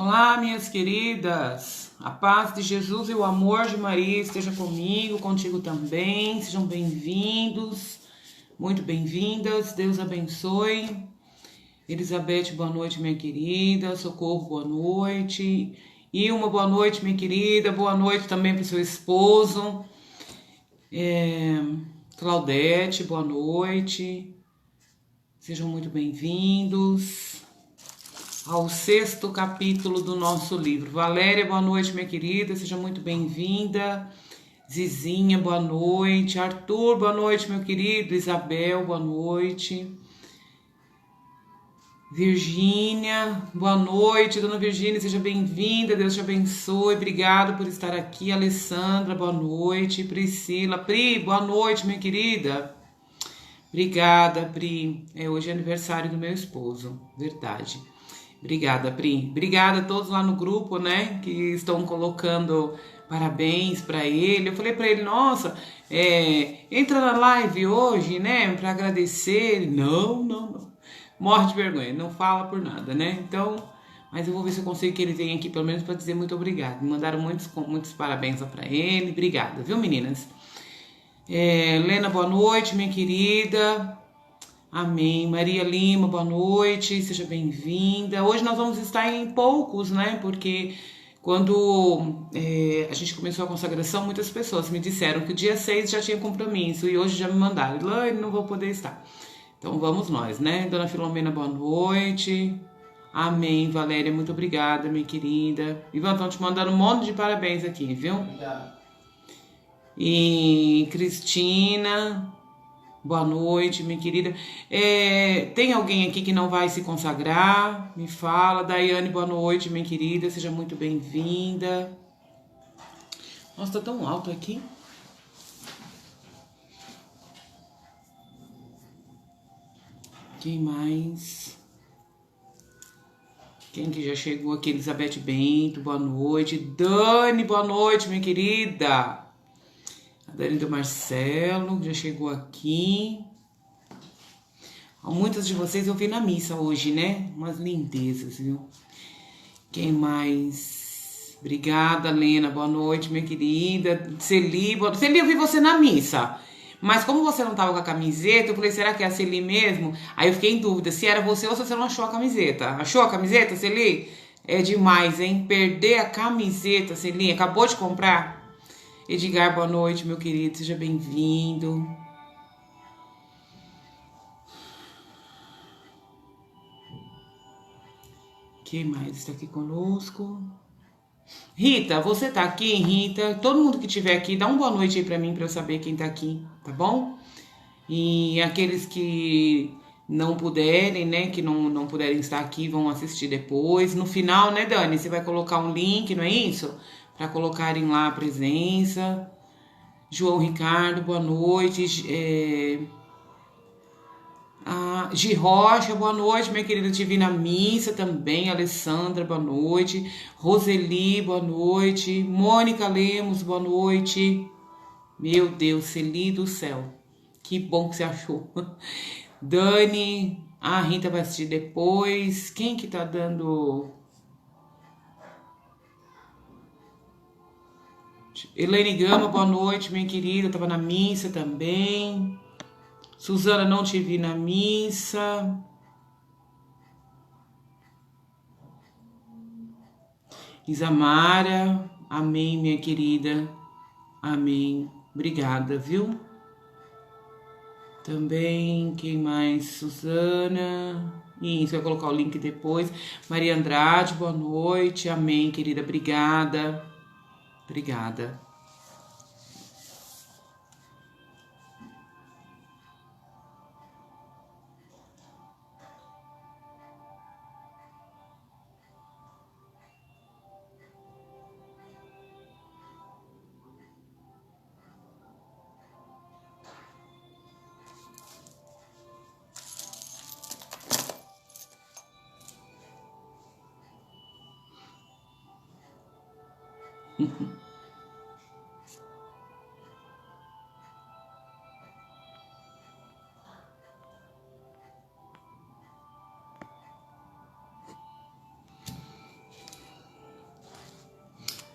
Olá, minhas queridas, a paz de Jesus e o amor de Maria esteja comigo, contigo também, sejam bem-vindos, muito bem-vindas, Deus abençoe. Elizabeth, boa noite, minha querida, Socorro, boa noite, Ilma, boa noite, minha querida, boa noite também para o seu esposo, Claudete, boa noite, sejam muito bem-vindos ao 6º capítulo do nosso livro. Valéria, boa noite, minha querida, seja muito bem-vinda. Zizinha, boa noite. Arthur, boa noite, meu querido. Isabel, boa noite. Virgínia, boa noite, dona Virgínia, seja bem-vinda, Deus te abençoe, obrigado por estar aqui. Alessandra, boa noite. Priscila, Pri, boa noite, minha querida. Obrigada, Pri. Hoje é aniversário do meu esposo, verdade. Obrigada, Pri. Obrigada a todos lá no grupo, né, que estão colocando parabéns para ele. Eu falei para ele, nossa, entra na live hoje, né, para agradecer. Ele, não. Morre de vergonha, não fala por nada, né? Então, mas eu vou ver se eu consigo que ele venha aqui pelo menos para dizer muito obrigado. Me mandaram muitos parabéns para ele. Obrigada, viu, meninas? Lena, boa noite, minha querida. Amém. Maria Lima, boa noite, seja bem-vinda. Hoje nós vamos estar em poucos, né? Porque quando a gente começou a consagração, muitas pessoas me disseram que o dia 6 já tinha compromisso e hoje já me mandaram. Laine, não vou poder estar. Então vamos nós, né? Dona Filomena, boa noite. Amém. Valéria, muito obrigada, minha querida. Ivan, estão te mandando um monte de parabéns aqui, viu? Obrigado. E Cristina, boa noite, minha querida. Tem alguém aqui que não vai se consagrar? Me fala. Daiane, boa noite, minha querida. Seja muito bem-vinda. Nossa, tá tão alto aqui. Quem mais? Quem que já chegou aqui? Elizabeth Bento, boa noite. Dani, boa noite, minha querida. A Dani do Marcelo já chegou aqui. Muitas de vocês eu vi na missa hoje, né? Umas lindezas, viu? Quem mais? Obrigada, Lena. Boa noite, minha querida. Celi, Celi, eu vi você na missa. Mas como você não tava com a camiseta, eu falei, será que é a Celi mesmo? Aí eu fiquei em dúvida se era você ou se você não achou a camiseta. Achou a camiseta, Celi? É demais, hein? Perder a camiseta, Celi. Acabou de comprar? Edgar, boa noite, meu querido. Seja bem-vindo. Quem mais está aqui conosco? Rita, você tá aqui, Rita? Todo mundo que estiver aqui, dá uma boa noite aí pra mim, pra eu saber quem tá aqui, tá bom? E aqueles que não puderem, né, que não puderem estar aqui, vão assistir depois. No final, né, Dani, você vai colocar um link, não é isso? Pra colocarem lá a presença. João Ricardo, boa noite. Gi Rocha, boa noite, minha querida, te vi na missa também. Alessandra, boa noite. Roseli, boa noite. Mônica Lemos, boa noite. Meu Deus, Celi do céu, que bom que você achou. Dani, a Rita vai assistir depois. Quem que tá dando? Elaine Gama, boa noite, minha querida, tava na missa também. Suzana, não te vi na missa. Isamara, amém, minha querida. Amém. Obrigada, viu? Também, quem mais? Suzana. Isso, vai colocar o link depois. Maria Andrade, boa noite. Amém, querida. Obrigada. Obrigada.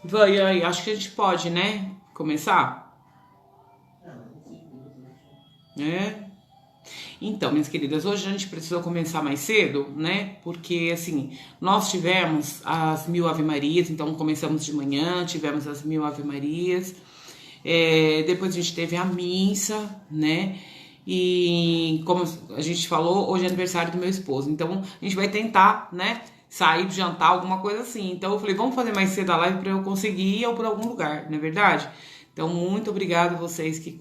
Vai, aí, acho que a gente pode, né? Começar? É. Então, minhas queridas, hoje a gente precisou começar mais cedo, né? Porque, assim, nós tivemos as 1000 Ave Marias, então começamos de manhã, tivemos as 1000 Ave Marias, depois a gente teve a missa, né? E como a gente falou, hoje é aniversário do meu esposo, então a gente vai tentar, né? Sair, jantar, alguma coisa assim. Então eu falei, vamos fazer mais cedo a live para eu conseguir ir ou por algum lugar, não é verdade? Então, muito obrigada a vocês que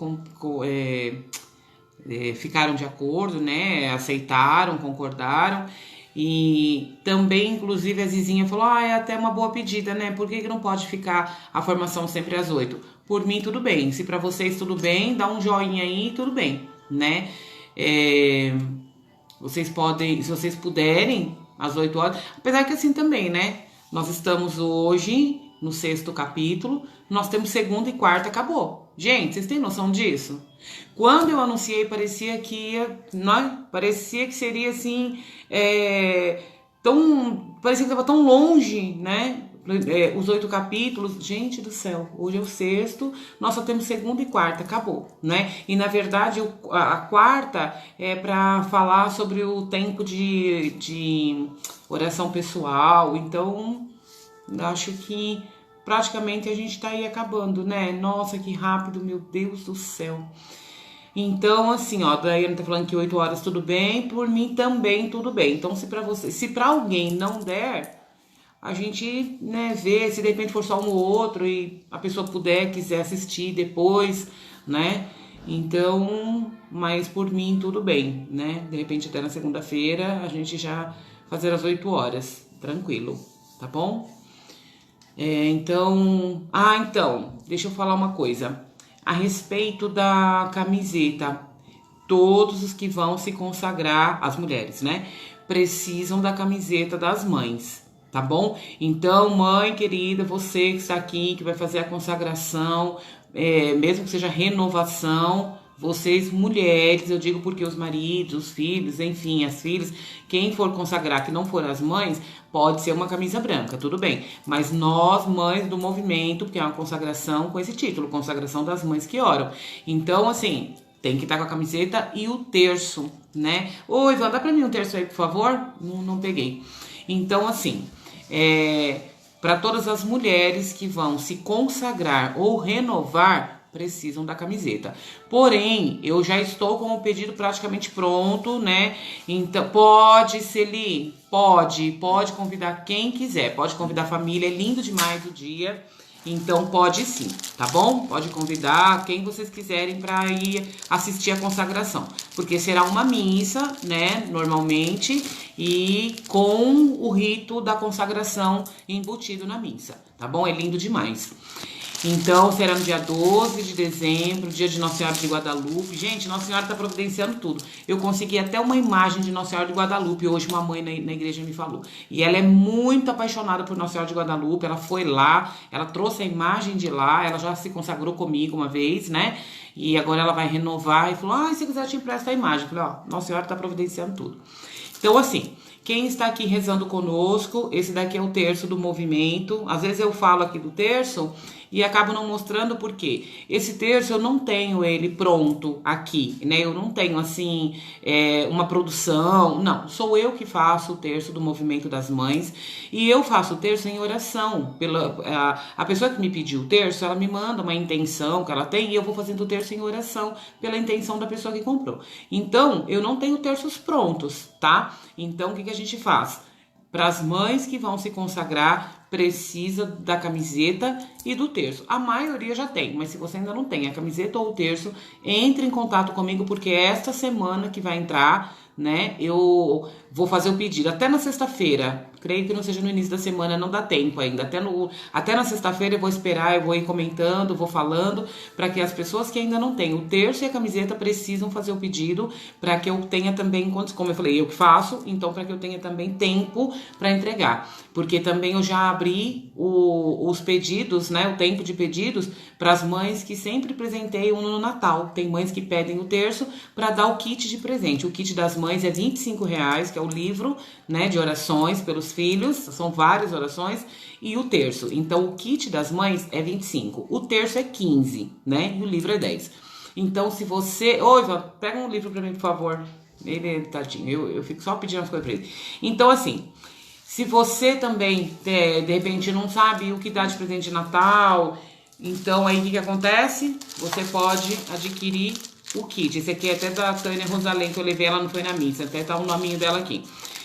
ficaram de acordo, né? Aceitaram, concordaram. E também, inclusive, a Zizinha falou: ah, é até uma boa pedida, né? Por que não pode ficar a formação sempre às 8? Por mim, tudo bem. Se para vocês tudo bem, dá um joinha aí, tudo bem, né? É, vocês podem, se vocês puderem, às 8 horas. Apesar que assim também, né? Nós estamos hoje no 6º capítulo, nós temos segunda e quarta, acabou. Gente, vocês têm noção disso? Quando eu anunciei, parecia que ia, não, parecia que seria assim, parecia que estava tão longe, né? Os 8 capítulos, gente do céu, hoje é o 6º, nós só temos segunda e quarta, acabou, né? E na verdade a quarta é para falar sobre o tempo de oração pessoal, então acho que praticamente a gente tá aí acabando, né? Nossa, que rápido, meu Deus do céu. Então, assim, ó, a Daiane tá falando que 8 horas tudo bem, por mim também tudo bem. Então, se pra alguém não der, a gente, né, vê, se de repente for só um ou outro e a pessoa quiser assistir depois, né? Então, mas por mim tudo bem, né? De repente até na segunda-feira a gente já fazer às 8 horas, tranquilo, tá bom? Então, deixa eu falar uma coisa. A respeito da camiseta, todos os que vão se consagrar, as mulheres, né? Precisam da camiseta das mães, tá bom? Então, mãe querida, você que está aqui, que vai fazer a consagração, mesmo que seja renovação, vocês mulheres, eu digo porque os maridos, os filhos, enfim, as filhas, quem for consagrar, que não for as mães, pode ser uma camisa branca, tudo bem. Mas nós, mães do movimento, porque é uma consagração com esse título, consagração das mães que oram. Então, assim, tem que estar com a camiseta e o terço, né? Oi, Ivan, dá pra mim um terço aí, por favor? Não peguei. Então, assim, para todas as mulheres que vão se consagrar ou renovar, precisam da camiseta. Porém, eu já estou com o pedido praticamente pronto, né? Então, pode, Celi, pode convidar quem quiser, pode convidar a família, é lindo demais o dia. Então pode sim, tá bom? Pode convidar quem vocês quiserem para ir assistir a consagração, porque será uma missa, né, normalmente, e com o rito da consagração embutido na missa, tá bom? É lindo demais. Então, será no dia 12 de dezembro, dia de Nossa Senhora de Guadalupe. Gente, Nossa Senhora tá providenciando tudo. Eu consegui até uma imagem de Nossa Senhora de Guadalupe. Hoje uma mãe na igreja me falou. E ela é muito apaixonada por Nossa Senhora de Guadalupe. Ela foi lá, ela trouxe a imagem de lá. Ela já se consagrou comigo uma vez, né? E agora ela vai renovar. E falou, se quiser eu te empresto a imagem. Eu falei, Nossa Senhora tá providenciando tudo. Então, assim, quem está aqui rezando conosco, esse daqui é o terço do movimento. Às vezes eu falo aqui do terço e acabo não mostrando porque esse terço eu não tenho ele pronto aqui, né? Eu não tenho, assim, uma produção. Não, sou eu que faço o terço do movimento das mães e eu faço o terço em oração. A pessoa que me pediu o terço, ela me manda uma intenção que ela tem e eu vou fazendo o terço em oração pela intenção da pessoa que comprou. Então, eu não tenho terços prontos, tá? Então, o que a gente faz? Para as mães que vão se consagrar, precisa da camiseta e do terço. A maioria já tem, mas se você ainda não tem a camiseta ou o terço, entre em contato comigo, porque esta semana que vai entrar, né, eu vou fazer o pedido até na sexta-feira. Creio que não seja no início da semana, não dá tempo ainda. Até na sexta-feira eu vou esperar, eu vou ir comentando, vou falando, para que as pessoas que ainda não têm o terço e a camiseta precisam fazer o pedido, para que eu tenha também, como eu falei, eu que faço, então para que eu tenha também tempo para entregar. Porque também eu já abri os pedidos, né, o tempo de pedidos, para as mães que sempre presenteiam no Natal. Tem mães que pedem o terço para dar o kit de presente. O kit das Mães é R$ 25, que é o livro, né, de orações pelos filhos, são várias orações, e o terço. Então, o kit das mães é 25, o terço é 15, né, e o livro é 10. Então, se você... Ô, Ivan, pega um livro pra mim, por favor. Ele, tadinho, eu fico só pedindo as coisas pra ele. Então, assim, se você também, de repente, não sabe o que dá de presente de Natal, então aí o que acontece? Você pode adquirir o kit. Esse aqui é até da Tânia Rosalém, que eu levei, ela não foi na missa, até tá o nominho dela aqui.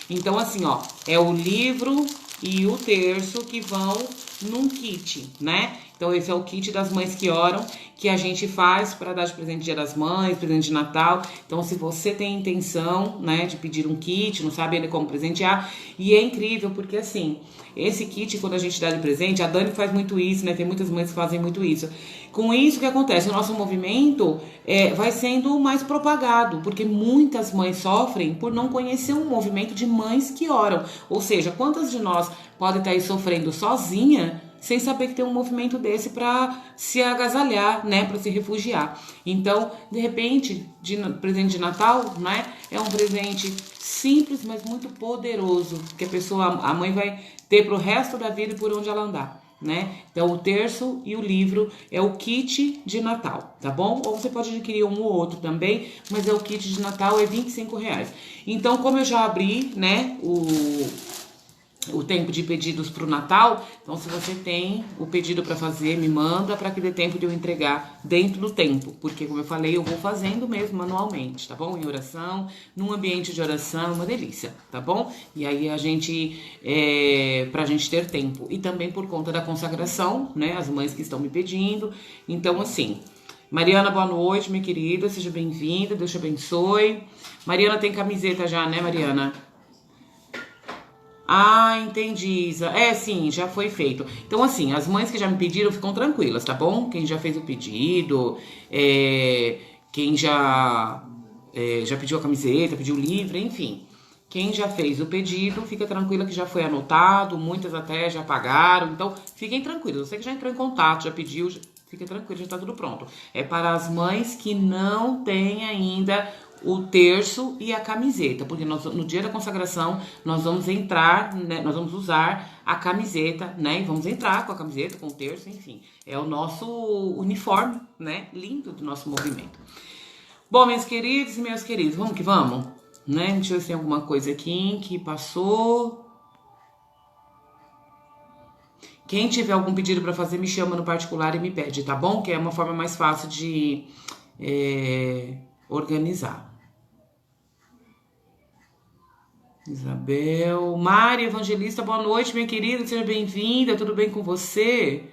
Então, assim, ó, é o livro e o terço que vão num kit, né? Então, esse é o kit das mães que oram, que a gente faz para dar de presente de Dia das Mães, presente de Natal. Então, se você tem intenção, né, de pedir um kit, não sabe ainda como presentear, e é incrível, porque assim, esse kit, quando a gente dá de presente, a Dani faz muito isso, né? Tem muitas mães que fazem muito isso. Com isso, o que acontece? O nosso movimento vai sendo mais propagado, porque muitas mães sofrem por não conhecer um movimento de mães que oram. Ou seja, quantas de nós podem estar aí sofrendo sozinha, sem saber que tem um movimento desse para se agasalhar, né, para se refugiar. Então, de repente, presente de Natal, né, é um presente simples, mas muito poderoso, que a mãe vai ter pro resto da vida e por onde ela andar, né? Então, o terço e o livro é o kit de Natal, tá bom? Ou você pode adquirir um ou outro também, mas o kit de Natal é R$ 25. Então, como eu já abri, né, o tempo de pedidos para o Natal, então se você tem o pedido para fazer, me manda para que dê tempo de eu entregar dentro do tempo, porque como eu falei, eu vou fazendo mesmo manualmente, tá bom? Em oração, num ambiente de oração, uma delícia, tá bom? E aí a gente, pra gente ter tempo, e também por conta da consagração, né, as mães que estão me pedindo, então assim... Mariana, boa noite, minha querida, seja bem-vinda, Deus te abençoe. Mariana tem camiseta já, né, Mariana? Ah, entendi, Isa. Sim, já foi feito. Então, assim, as mães que já me pediram ficam tranquilas, tá bom? Quem já fez o pedido, quem já pediu a camiseta, pediu o livro, enfim. Quem já fez o pedido, fica tranquila que já foi anotado, muitas até já pagaram. Então, fiquem tranquilos. Você que já entrou em contato, já pediu, fica tranquilo, já tá tudo pronto. É para as mães que não têm ainda o terço e a camiseta, porque no dia da consagração nós vamos entrar, né, nós vamos usar a camiseta, né, e vamos entrar com a camiseta, com o terço, enfim, é o nosso uniforme, né, lindo do nosso movimento. Bom, meus queridos e meus queridos, vamos que vamos, né, deixa eu ver se tem alguma coisa aqui que passou. Quem tiver algum pedido para fazer, me chama no particular e me pede, tá bom? Que é uma forma mais fácil de organizar. Isabel, Mari Evangelista, boa noite, minha querida, seja bem-vinda, tudo bem com você?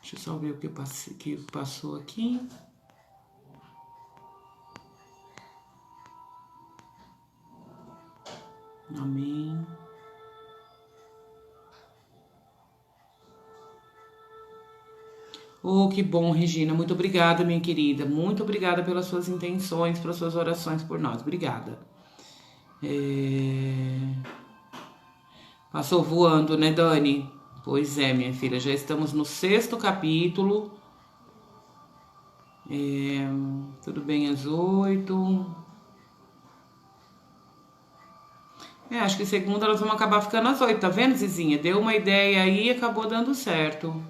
Deixa eu só ver o que passou aqui. Amém. Oh, que bom, Regina. Muito obrigada, minha querida. Muito obrigada pelas suas intenções, pelas suas orações por nós. Obrigada. Passou voando, né, Dani? Pois é, minha filha. Já estamos no 6º capítulo. Tudo bem às 8. Acho que segunda nós vamos acabar ficando às 8. Tá vendo, Zizinha? Deu uma ideia aí e acabou dando certo.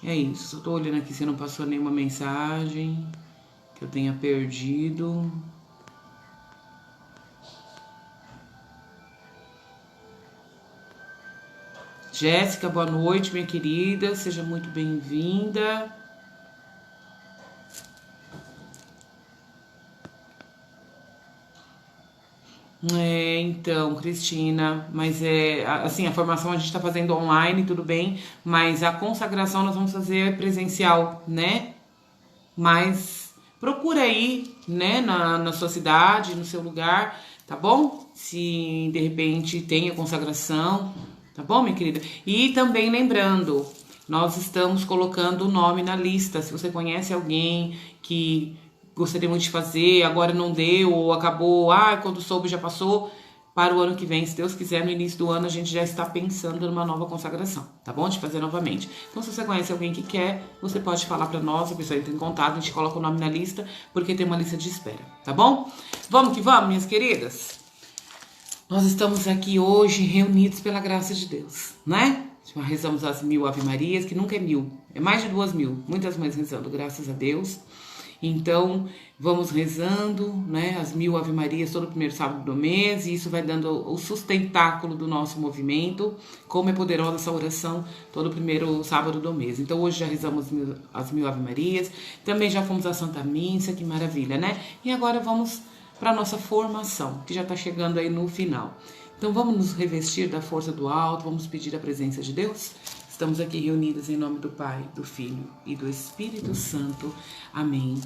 É isso, eu tô olhando aqui se não passou nenhuma mensagem que eu tenha perdido. Jéssica, boa noite, minha querida, seja muito bem-vinda. Então, Cristina, mas assim, a formação a gente tá fazendo online, tudo bem, mas a consagração nós vamos fazer presencial, né? Mas procura aí, né, na sua cidade, no seu lugar, tá bom? Se de repente tem a consagração, tá bom, minha querida? E também lembrando, nós estamos colocando o nome na lista, se você conhece alguém que gostaria muito de fazer, agora não deu, ou acabou, quando soube já passou. Para o ano que vem, se Deus quiser, no início do ano a gente já está pensando numa nova consagração, tá bom? De fazer novamente. Então, se você conhece alguém que quer, você pode falar para nós, a pessoa entra em contato, a gente coloca o nome na lista, porque tem uma lista de espera, tá bom? Vamos que vamos, minhas queridas? Nós estamos aqui hoje reunidos pela graça de Deus, né? Rezamos as 1000 Ave Marias, que nunca é 1000, é mais de 2000, muitas mães rezando, graças a Deus. Então, vamos rezando, né, as 1000 Ave Marias todo primeiro sábado do mês, e isso vai dando o sustentáculo do nosso movimento. Como é poderosa essa oração todo primeiro sábado do mês. Então, hoje já rezamos as 1000 Ave Marias, também já fomos à Santa Missa, que maravilha, né? E agora vamos para a nossa formação, que já está chegando aí no final. Então, vamos nos revestir da força do alto, vamos pedir a presença de Deus? Estamos aqui reunidos em nome do Pai, do Filho e do Espírito Santo. Amém.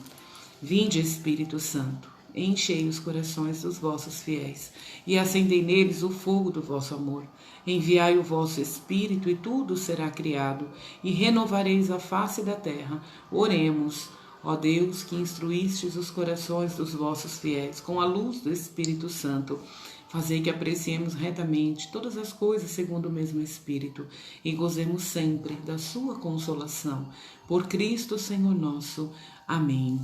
Vinde, Espírito Santo, enchei os corações dos vossos fiéis e acendei neles o fogo do vosso amor. Enviai o vosso Espírito e tudo será criado e renovareis a face da terra. Oremos. Ó Deus, que instruístes os corações dos vossos fiéis com a luz do Espírito Santo, fazei que apreciemos retamente todas as coisas segundo o mesmo Espírito e gozemos sempre da sua consolação. Por Cristo, Senhor nosso. Amém.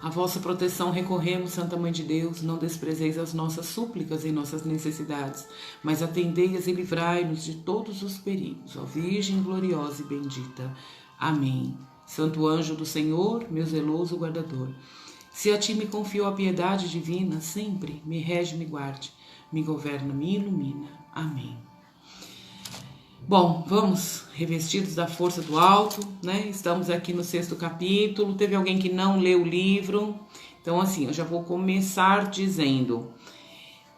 A vossa proteção recorremos, Santa Mãe de Deus, não desprezeis as nossas súplicas e nossas necessidades, mas atendei-as e livrai-nos de todos os perigos, ó Virgem gloriosa e bendita. Amém. Santo anjo do Senhor, meu zeloso guardador, se a ti me confio a piedade divina, sempre me rege, me guarde, me governa, me ilumina. Amém. Bom, vamos revestidos da força do alto, né? Estamos aqui no 6º capítulo. Teve alguém que não leu o livro, então assim, eu já vou começar dizendo,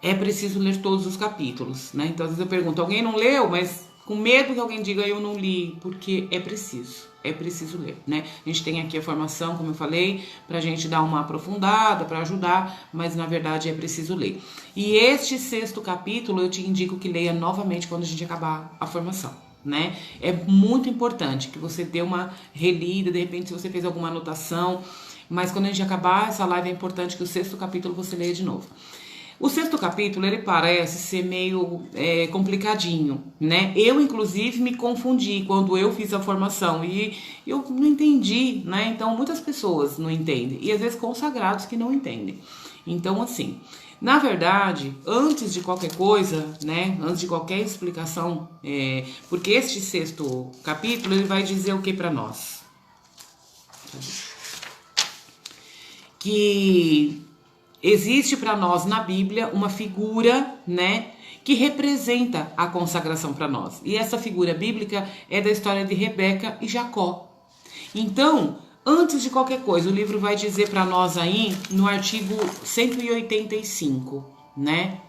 é preciso ler todos os capítulos, né? Então às vezes eu pergunto, alguém não leu, mas com medo que alguém diga eu não li, porque é preciso ler, né? A gente tem aqui a formação, como eu falei, pra gente dar uma aprofundada, para ajudar, mas na verdade é preciso ler. E este 6º capítulo eu te indico que leia novamente quando a gente acabar a formação, né? É muito importante que você dê uma relida, de repente se você fez alguma anotação, mas quando a gente acabar essa live é importante que o 6º capítulo você leia de novo. O 6º capítulo, ele parece ser meio complicadinho, né? Eu, inclusive, me confundi quando eu fiz a formação e eu não entendi, né? Então, muitas pessoas não entendem e, às vezes, consagrados que não entendem. Então, assim, na verdade, antes de qualquer coisa, né? Antes de qualquer explicação, porque este 6º capítulo, ele vai dizer o que para nós? Que existe para nós na Bíblia uma figura, né, que representa a consagração para nós. E essa figura bíblica é da história de Rebeca e Jacó. Então, antes de qualquer coisa, o livro vai dizer para nós aí no artigo 185, né?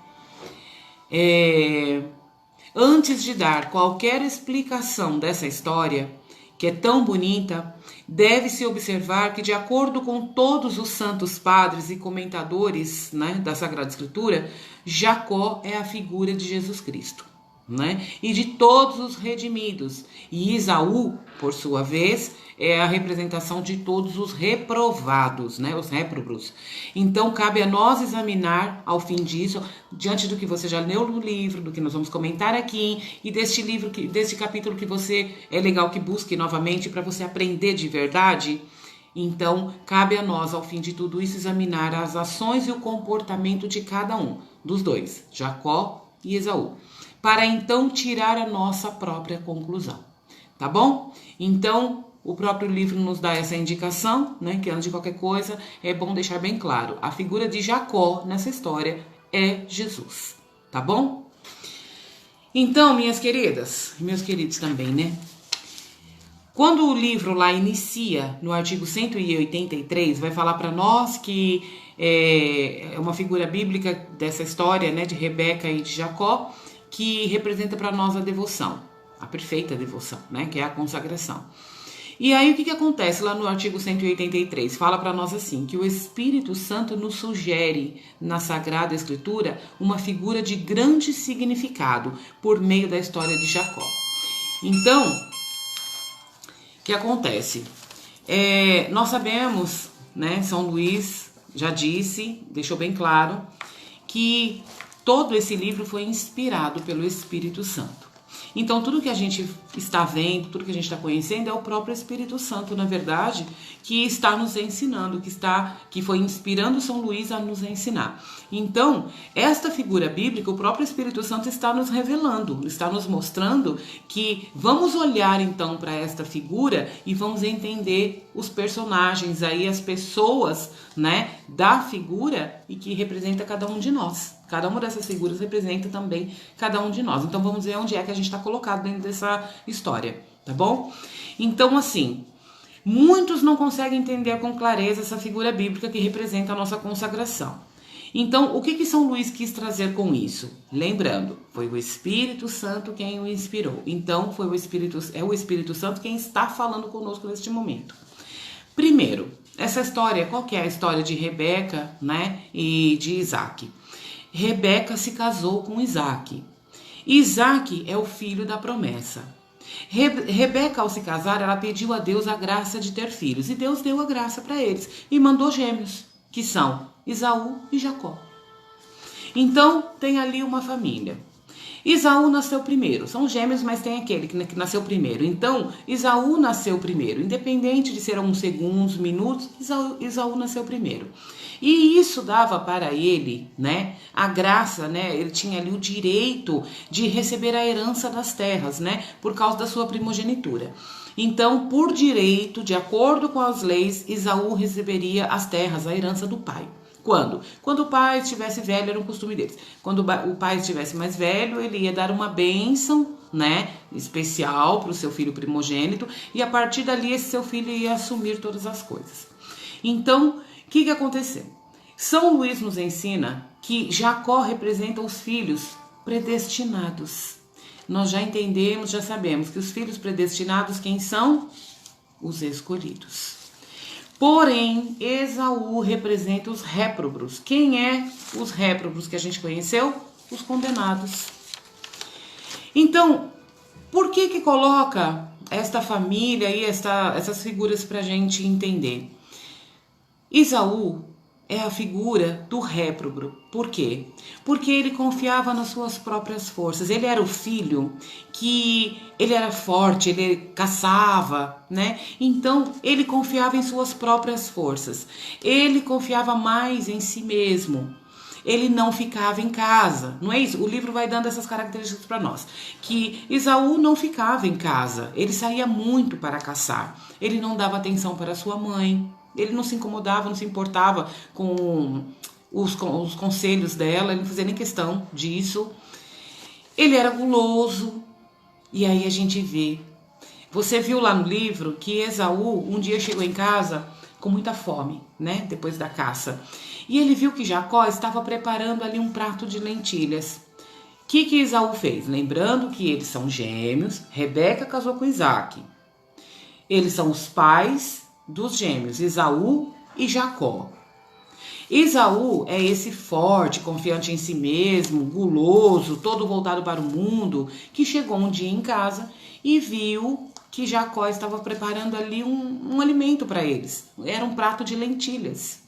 Antes de dar qualquer explicação dessa história, que é tão bonita, deve-se observar que, de acordo com todos os santos padres e comentadores, né, da Sagrada Escritura, Jacó é a figura de Jesus Cristo, né, e de todos os redimidos. E Esaú, por sua vez, é a representação de todos os reprovados, né, os réprobos. Então, cabe a nós examinar, ao fim disso, diante do que você já leu no livro, do que nós vamos comentar aqui, e deste livro, deste capítulo que você é legal que busque novamente para você aprender de verdade. Então, cabe a nós, ao fim de tudo isso, examinar as ações e o comportamento de cada um, dos dois, Jacó e Esaú, para então tirar a nossa própria conclusão, tá bom? Então, o próprio livro nos dá essa indicação, né, que antes de qualquer coisa é bom deixar bem claro, a figura de Jacó nessa história é Jesus, tá bom? Então, minhas queridas, e meus queridos também, né? Quando o livro lá inicia, no artigo 183, vai falar para nós que é uma figura bíblica dessa história, né, de Rebeca e de Jacó, que representa para nós a devoção, a perfeita devoção, né, que é a consagração. E aí o que acontece lá no artigo 183? Fala para nós assim, que o Espírito Santo nos sugere na Sagrada Escritura uma figura de grande significado por meio da história de Jacó. Então, o que acontece? Nós sabemos né, São Luís já disse, deixou bem claro, que todo esse livro foi inspirado pelo Espírito Santo. Então, tudo que a gente está vendo, tudo que a gente está conhecendo é o próprio Espírito Santo, na verdade, que está nos ensinando, que foi inspirando São Luís a nos ensinar. Então, esta figura bíblica, o próprio Espírito Santo está nos revelando, está nos mostrando que vamos olhar então para esta figura e vamos entender os personagens aí, as pessoas, né, da figura e que representa cada um de nós. Cada uma dessas figuras representa também cada um de nós. Então vamos ver onde é que a gente está colocado dentro dessa história, tá bom? Então assim, muitos não conseguem entender com clareza essa figura bíblica que representa a nossa consagração. Então, o que São Luís quis trazer com isso? Lembrando, foi o Espírito Santo quem o inspirou. Então, é o Espírito Santo quem está falando conosco neste momento. Primeiro, essa história, qual que é a história de Rebeca, né, e de Isaac? Rebeca se casou com Isaac. Isaac é o filho da promessa. Rebeca, ao se casar, ela pediu a Deus a graça de ter filhos. E Deus deu a graça para eles. E mandou gêmeos, que são Esaú e Jacó. Então, tem ali uma família. Esaú nasceu primeiro. São gêmeos, mas tem aquele que nasceu primeiro. Então, Esaú nasceu primeiro. Independente de ser uns segundos, minutos, Esaú nasceu primeiro. E isso dava para ele, né, a graça, né, ele tinha ali o direito de receber a herança das terras, né, por causa da sua primogenitura. Então, por direito, de acordo com as leis, Esaú receberia as terras, a herança do pai. Quando? Quando o pai estivesse velho, era um costume deles. Quando o pai estivesse mais velho, ele ia dar uma bênção, né, especial para o seu filho primogênito, e a partir dali esse seu filho ia assumir todas as coisas. Então, o que aconteceu? São Luís nos ensina que Jacó representa os filhos predestinados. Nós já entendemos, já sabemos que os filhos predestinados, quem são? Os escolhidos. Porém, Esaú representa os réprobos. Quem é os réprobos que a gente conheceu? Os condenados. Então, por que coloca esta família e essas figuras para a gente entender? Esaú é a figura do réprobo. Por quê? Porque ele confiava nas suas próprias forças. Ele era o filho que ele era forte, ele caçava, né? Então, ele confiava em suas próprias forças. Ele confiava mais em si mesmo. Ele não ficava em casa, não é isso? O livro vai dando essas características para nós. Que Esaú não ficava em casa, ele saía muito para caçar. Ele não dava atenção para sua mãe. Ele não se incomodava, não se importava com os conselhos dela, ele não fazia nem questão disso. Ele era guloso. E aí a gente vê. Você viu lá no livro que Esaú um dia chegou em casa com muita fome, né? Depois da caça. E ele viu que Jacó estava preparando ali um prato de lentilhas. O que Esaú fez? Lembrando que eles são gêmeos, Rebeca casou com Isaac. Eles são os pais dos gêmeos, Esaú e Jacó. Esaú é esse forte, confiante em si mesmo, guloso, todo voltado para o mundo, que chegou um dia em casa e viu que Jacó estava preparando ali um alimento para eles. Era um prato de lentilhas.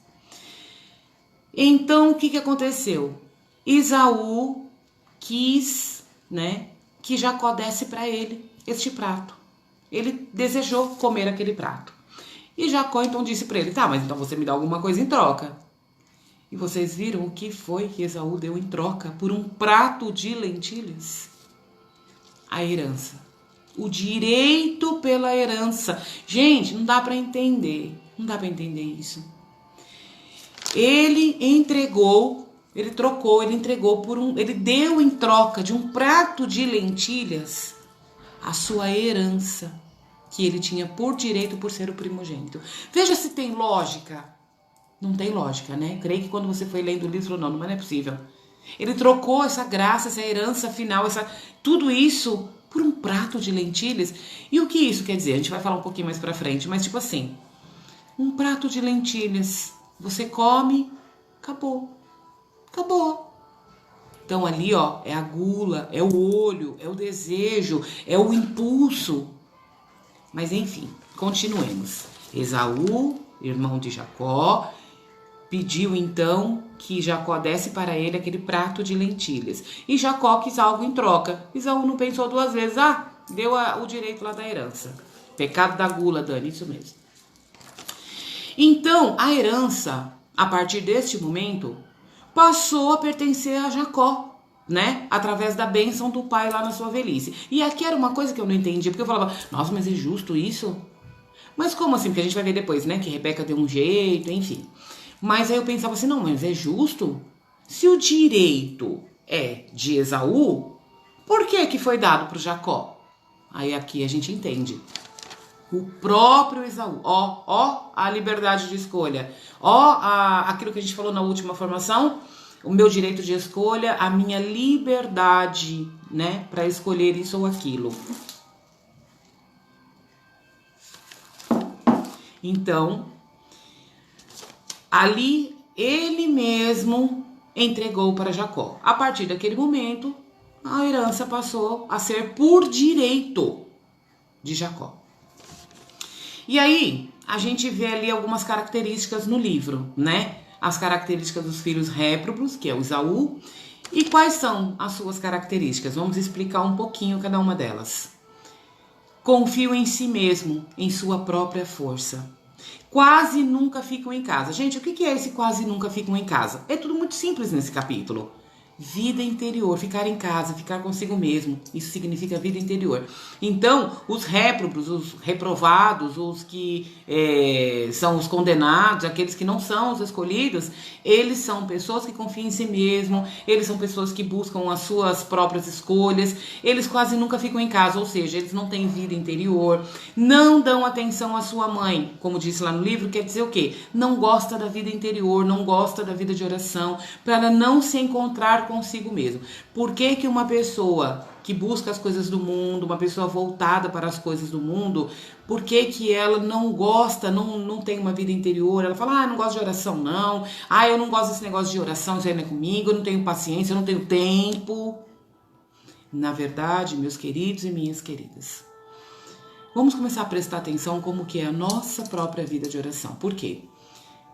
Então, o que aconteceu? Esaú quis, né, que Jacó desse para ele este prato. Ele desejou comer aquele prato. E Jacó então disse para ele, tá, mas então você me dá alguma coisa em troca. E vocês viram o que foi que Esaú deu em troca por um prato de lentilhas? A herança. O direito pela herança. Gente, não dá para entender. Não dá para entender isso. Ele entregou, ele trocou, ele entregou ele deu em troca de um prato de lentilhas a sua herança, que ele tinha por direito por ser o primogênito. Veja se tem lógica. Não tem lógica, né? Creio que quando você foi lendo o livro, não é possível. Ele trocou essa graça, essa herança final, tudo isso por um prato de lentilhas. E o que isso quer dizer? A gente vai falar um pouquinho mais pra frente, mas tipo assim, um prato de lentilhas, você come, acabou. Acabou. Então ali, ó, é a gula, é o olho, é o desejo, é o impulso. Mas enfim, continuemos. Esaú irmão de Jacó, pediu então que Jacó desse para ele aquele prato de lentilhas. E Jacó quis algo em troca. Esaú não pensou duas vezes. Deu o direito lá da herança. Pecado da gula, Dani, isso mesmo. Então, a herança, a partir deste momento, passou a pertencer a Jacó, né? Através da bênção do pai lá na sua velhice. E aqui era uma coisa que eu não entendia, porque eu falava, nossa, mas é justo isso? Mas como assim? Porque a gente vai ver depois, né? Que Rebeca deu um jeito, enfim. Mas aí eu pensava assim, não, mas é justo? Se o direito é de Esaú, por que foi dado para Jacó? Aí aqui a gente entende. O próprio Esaú, ó a liberdade de escolha, aquilo que a gente falou na última formação, o meu direito de escolha, a minha liberdade, né, para escolher isso ou aquilo. Então, ali ele mesmo entregou para Jacó. A partir daquele momento, a herança passou a ser por direito de Jacó. E aí, a gente vê ali algumas características no livro, né? As características dos filhos réprobos, que é o Esaú. E quais são as suas características? Vamos explicar um pouquinho cada uma delas. Confio em si mesmo, em sua própria força. Quase nunca ficam em casa. Gente, o que é esse quase nunca ficam em casa? É tudo muito simples nesse capítulo. Vida interior, ficar em casa, ficar consigo mesmo. Isso significa vida interior. Então, os réprobos, os reprovados, os que são os condenados, aqueles que não são os escolhidos, eles são pessoas que confiam em si mesmo, eles são pessoas que buscam as suas próprias escolhas, eles quase nunca ficam em casa, ou seja, eles não têm vida interior, não dão atenção à sua mãe, como disse lá no livro, quer dizer o quê? Não gosta da vida interior, não gosta da vida de oração, para não se encontrar consigo mesmo. Por que uma pessoa que busca as coisas do mundo, uma pessoa voltada para as coisas do mundo, por que ela não gosta, não tem uma vida interior? Ela fala, não gosto de oração não, eu não gosto desse negócio de oração, isso aí não é comigo, eu não tenho paciência, eu não tenho tempo. Na verdade, meus queridos e minhas queridas, vamos começar a prestar atenção como que é a nossa própria vida de oração. Por quê?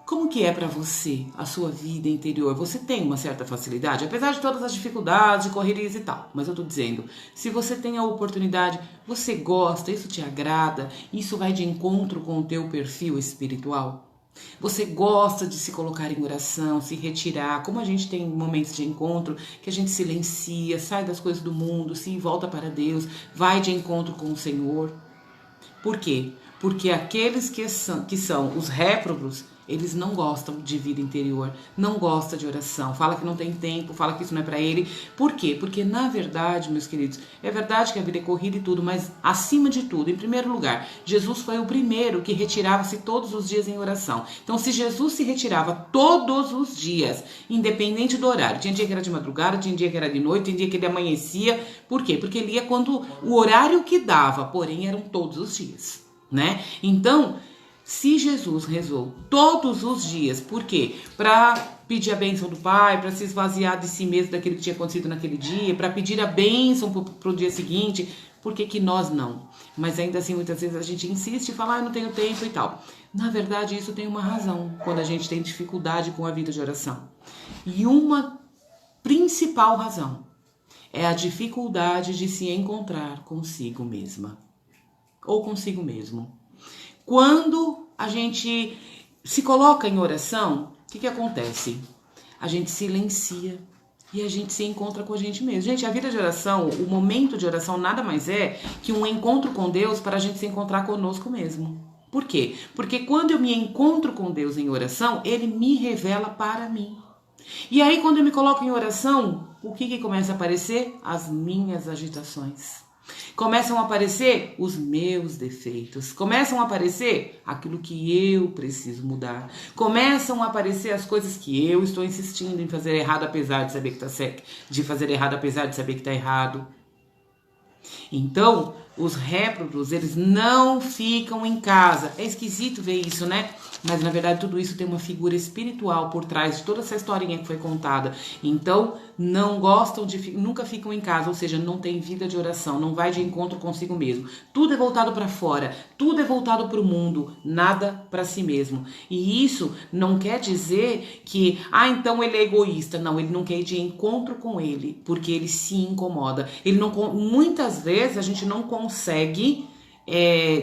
Como que é para você a sua vida interior? Você tem uma certa facilidade, apesar de todas as dificuldades, de correrias e tal. Mas eu tô dizendo, se você tem a oportunidade, você gosta, isso te agrada, isso vai de encontro com o teu perfil espiritual. Você gosta de se colocar em oração, se retirar, como a gente tem momentos de encontro, que a gente silencia, sai das coisas do mundo, se volta para Deus, vai de encontro com o Senhor. Por quê? Porque aqueles que são os réprobos, eles não gostam de vida interior, não gostam de oração, fala que não tem tempo, fala que isso não é para ele. Por quê? Porque na verdade, meus queridos, é verdade que a vida é corrida e tudo, mas acima de tudo, em primeiro lugar, Jesus foi o primeiro que retirava-se todos os dias em oração. Então, se Jesus se retirava todos os dias, independente do horário, tinha dia que era de madrugada, tinha dia que era de noite, tinha dia que ele amanhecia, por quê? Porque ele ia quando o horário que dava, porém eram todos os dias, né? Então, se Jesus rezou todos os dias, por quê? Para pedir a bênção do Pai, para se esvaziar de si mesmo daquilo que tinha acontecido naquele dia, para pedir a bênção para o dia seguinte, por que nós não? Mas ainda assim, muitas vezes a gente insiste e fala, não tenho tempo e tal. Na verdade, isso tem uma razão, quando a gente tem dificuldade com a vida de oração. E uma principal razão é a dificuldade de se encontrar consigo mesma, ou consigo mesmo. Quando a gente se coloca em oração, o que acontece? A gente silencia e a gente se encontra com a gente mesmo. Gente, a vida de oração, o momento de oração nada mais é que um encontro com Deus para a gente se encontrar conosco mesmo. Por quê? Porque quando eu me encontro com Deus em oração, Ele me revela para mim. E aí quando eu me coloco em oração, o que começa a aparecer? As minhas agitações. Começam a aparecer os meus defeitos, começam a aparecer aquilo que eu preciso mudar, começam a aparecer as coisas que eu estou insistindo em fazer errado apesar de saber que está certo, de fazer errado apesar de saber que está errado. Então, os réprobos, eles não ficam em casa. É esquisito ver isso, né? Mas, na verdade, tudo isso tem uma figura espiritual por trás de toda essa historinha que foi contada. Então, não gostam nunca ficam em casa, ou seja, não tem vida de oração, não vai de encontro consigo mesmo. Tudo é voltado para fora, tudo é voltado para o mundo, nada para si mesmo. E isso não quer dizer que, então ele é egoísta. Não, ele não quer ir de encontro com ele, porque ele se incomoda. Muitas vezes a gente não consegue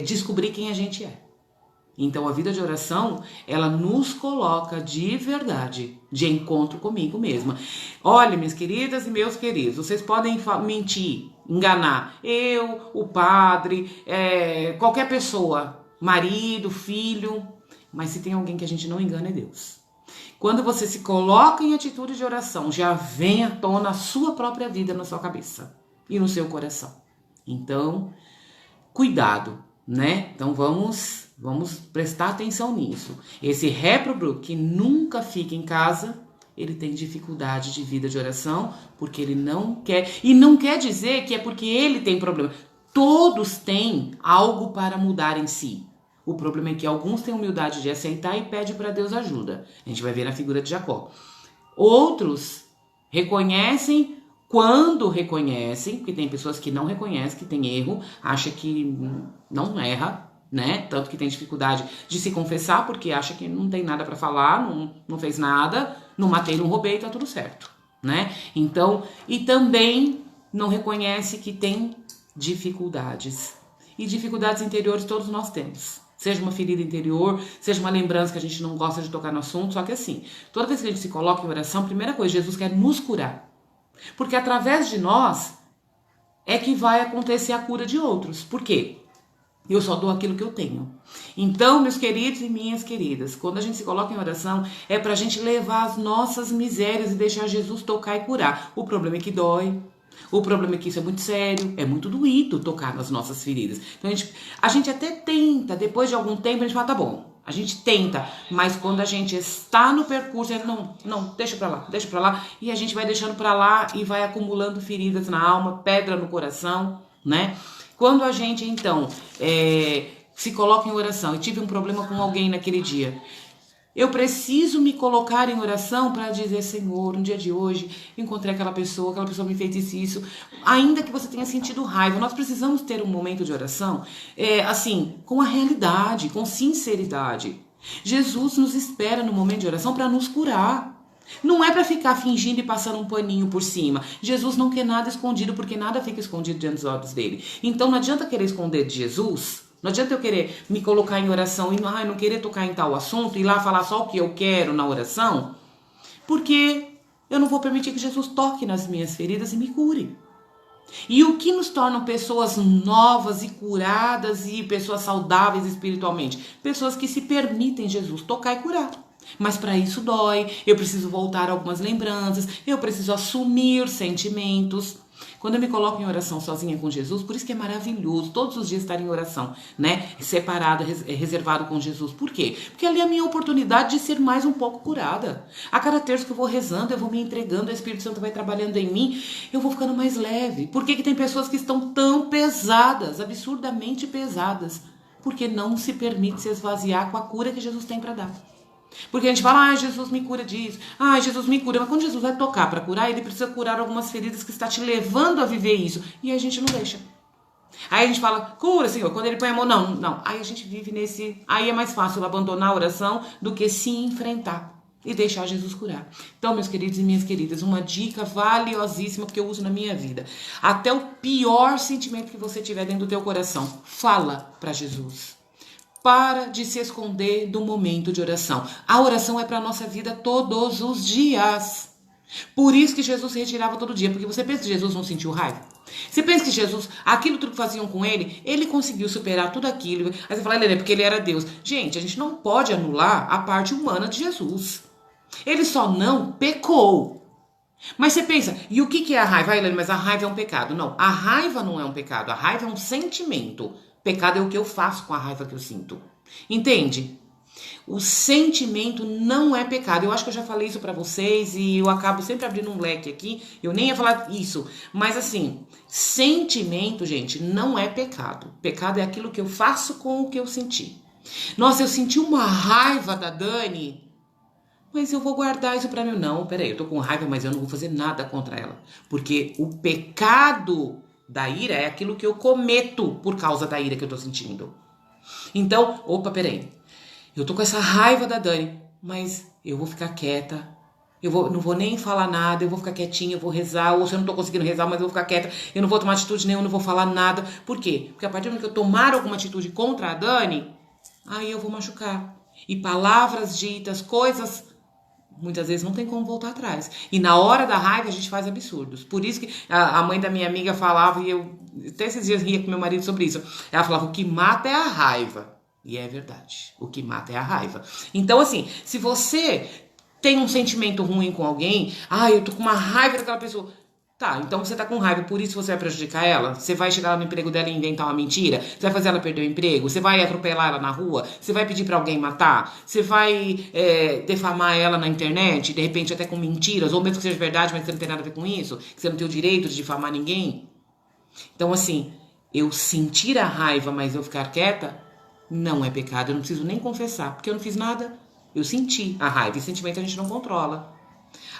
descobrir quem a gente é. Então a vida de oração, ela nos coloca de verdade, de encontro comigo mesma. Olha, minhas queridas e meus queridos, vocês podem mentir, enganar eu, o padre, qualquer pessoa, marido, filho, mas se tem alguém que a gente não engana é Deus. Quando você se coloca em atitude de oração, já vem à tona a sua própria vida na sua cabeça e no seu coração. Então, cuidado, né? Então vamos prestar atenção nisso. Esse réprobo que nunca fica em casa, ele tem dificuldade de vida de oração, porque ele não quer. E não quer dizer que é porque ele tem problema. Todos têm algo para mudar em si. O problema é que alguns têm humildade de aceitar e pedem para Deus ajuda. A gente vai ver na figura de Jacó. Outros reconhecem. Quando reconhecem, porque tem pessoas que não reconhecem que tem erro, acha que não erra, né? Tanto que tem dificuldade de se confessar, porque acha que não tem nada para falar, não fez nada, não matei, não roubei, tá tudo certo, né? Então, e também não reconhece que tem dificuldades. E dificuldades interiores todos nós temos. Seja uma ferida interior, seja uma lembrança que a gente não gosta de tocar no assunto, só que assim, toda vez que a gente se coloca em oração, a primeira coisa, Jesus quer nos curar. Porque através de nós é que vai acontecer a cura de outros. Por quê? Eu só dou aquilo que eu tenho. Então, meus queridos e minhas queridas, quando a gente se coloca em oração, é pra gente levar as nossas misérias e deixar Jesus tocar e curar. O problema é que dói. O problema é que isso é muito sério, é muito doído tocar nas nossas feridas. Então a gente até tenta, depois de algum tempo, a gente fala, tá bom. A gente tenta, mas quando a gente está no percurso, não, deixa pra lá, e a gente vai deixando pra lá e vai acumulando feridas na alma, pedra no coração, né? Quando a gente, então, se coloca em oração, e tive um problema com alguém naquele dia, eu preciso me colocar em oração para dizer, Senhor, no dia de hoje, encontrei aquela pessoa me fez isso, ainda que você tenha sentido raiva, nós precisamos ter um momento de oração, assim, com a realidade, com sinceridade. Jesus nos espera no momento de oração para nos curar. Não é para ficar fingindo e passando um paninho por cima. Jesus não quer nada escondido, porque nada fica escondido diante dos olhos dele. Então não adianta querer esconder de Jesus. Não adianta eu querer me colocar em oração e não querer tocar em tal assunto e lá falar só o que eu quero na oração, porque eu não vou permitir que Jesus toque nas minhas feridas e me cure. E o que nos torna pessoas novas e curadas e pessoas saudáveis espiritualmente? Pessoas que se permitem Jesus tocar e curar. Mas para isso dói, eu preciso voltar a algumas lembranças, eu preciso assumir sentimentos. Quando eu me coloco em oração sozinha com Jesus, por isso que é maravilhoso todos os dias estar em oração, né? Separado, reservado com Jesus. Por quê? Porque ali é a minha oportunidade de ser mais um pouco curada. A cada terço que eu vou rezando, eu vou me entregando, o Espírito Santo vai trabalhando em mim, eu vou ficando mais leve. Por que tem pessoas que estão tão pesadas, absurdamente pesadas? Porque não se permite se esvaziar com a cura que Jesus tem para dar. Porque a gente fala, Jesus me cura disso, Jesus me cura, mas quando Jesus vai tocar para curar, ele precisa curar algumas feridas que está te levando a viver isso, e a gente não deixa. Aí a gente fala, cura, Senhor, quando ele põe a mão, não, aí a gente vive aí é mais fácil abandonar a oração do que se enfrentar e deixar Jesus curar. Então, meus queridos e minhas queridas, uma dica valiosíssima que eu uso na minha vida, até o pior sentimento que você tiver dentro do teu coração, fala para Jesus. Para de se esconder do momento de oração. A oração é para a nossa vida todos os dias. Por isso que Jesus se retirava todo dia. Porque você pensa que Jesus não sentiu raiva? Você pensa que Jesus, aquilo tudo que faziam com ele conseguiu superar tudo aquilo. Aí você fala, Helena, é porque ele era Deus. Gente, a gente não pode anular a parte humana de Jesus. Ele só não pecou. Mas você pensa, e o que é a raiva? Helena, mas a raiva é um pecado. Não, a raiva não é um pecado. A raiva é um sentimento. Pecado é o que eu faço com a raiva que eu sinto. Entende? O sentimento não é pecado. Eu acho que eu já falei isso pra vocês e eu acabo sempre abrindo um leque aqui. Eu nem ia falar isso, mas assim, sentimento, gente, não é pecado. Pecado é aquilo que eu faço com o que eu senti. Nossa, eu senti uma raiva da Dani, mas eu vou guardar isso pra mim. Não, peraí, eu tô com raiva, mas eu não vou fazer nada contra ela. Porque o pecado da ira é aquilo que eu cometo por causa da ira que eu tô sentindo. Então, opa, peraí. Eu tô com essa raiva da Dani, mas eu vou ficar quieta. Não vou nem falar nada, eu vou ficar quietinha, eu vou rezar. Ou se eu não tô conseguindo rezar, mas eu vou ficar quieta. Eu não vou tomar atitude nenhuma, não vou falar nada. Por quê? Porque a partir do momento que eu tomar alguma atitude contra a Dani, aí eu vou machucar. E palavras ditas, coisas, muitas vezes não tem como voltar atrás. E na hora da raiva a gente faz absurdos. Por isso que a mãe da minha amiga falava, e eu até esses dias ria com meu marido sobre isso. Ela falava, o que mata é a raiva. E é verdade, o que mata é a raiva. Então assim, se você tem um sentimento ruim com alguém, eu tô com uma raiva daquela pessoa. Tá, então você tá com raiva, por isso você vai prejudicar ela? Você vai chegar lá no emprego dela e inventar uma mentira? Você vai fazer ela perder o emprego? Você vai atropelar ela na rua? Você vai pedir pra alguém matar? Você vai defamar ela na internet, de repente até com mentiras, ou mesmo que seja verdade, mas você não tem nada a ver com isso? Que você não tem o direito de difamar ninguém? Então assim, eu sentir a raiva, mas eu ficar quieta, não é pecado, eu não preciso nem confessar, porque eu não fiz nada. Eu senti a raiva, e sentimento a gente não controla.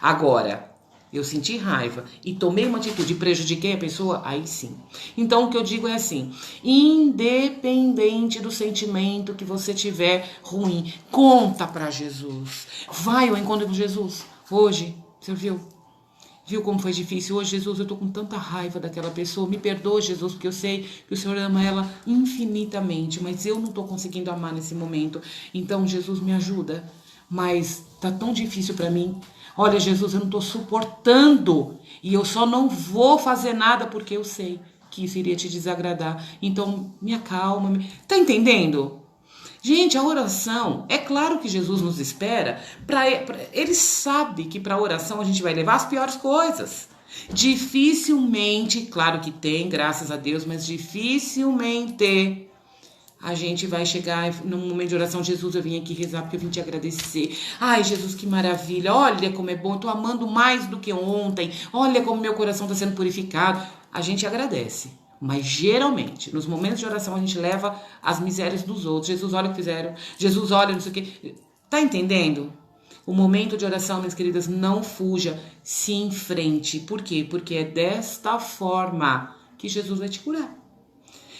Agora, eu senti raiva e tomei uma atitude e prejudiquei a pessoa, aí sim. Então o que eu digo é assim, independente do sentimento que você tiver ruim, conta pra Jesus. Vai ao encontro com Jesus. Hoje, você viu como foi difícil? Hoje, Jesus, eu tô com tanta raiva daquela pessoa. Me perdoa, Jesus, porque eu sei que o Senhor ama ela infinitamente, mas eu não tô conseguindo amar nesse momento. Então, Jesus, me ajuda. Mas tá tão difícil pra mim. Olha, Jesus, eu não tô suportando. E eu só não vou fazer nada porque eu sei que isso iria te desagradar. Então, me acalma. Tá entendendo? Gente, a oração, é claro que Jesus nos espera, ele sabe que para a oração a gente vai levar as piores coisas. Dificilmente, claro que tem, graças a Deus, mas dificilmente a gente vai chegar num momento de oração, Jesus, eu vim aqui rezar porque eu vim te agradecer. Ai, Jesus, que maravilha, olha como é bom, eu tô amando mais do que ontem, olha como meu coração está sendo purificado. A gente agradece. Mas geralmente, nos momentos de oração, a gente leva as misérias dos outros. Jesus, olha o que fizeram. Jesus, olha, não sei o quê. Tá entendendo? O momento de oração, minhas queridas, não fuja. Se enfrente. Por quê? Porque é desta forma que Jesus vai te curar.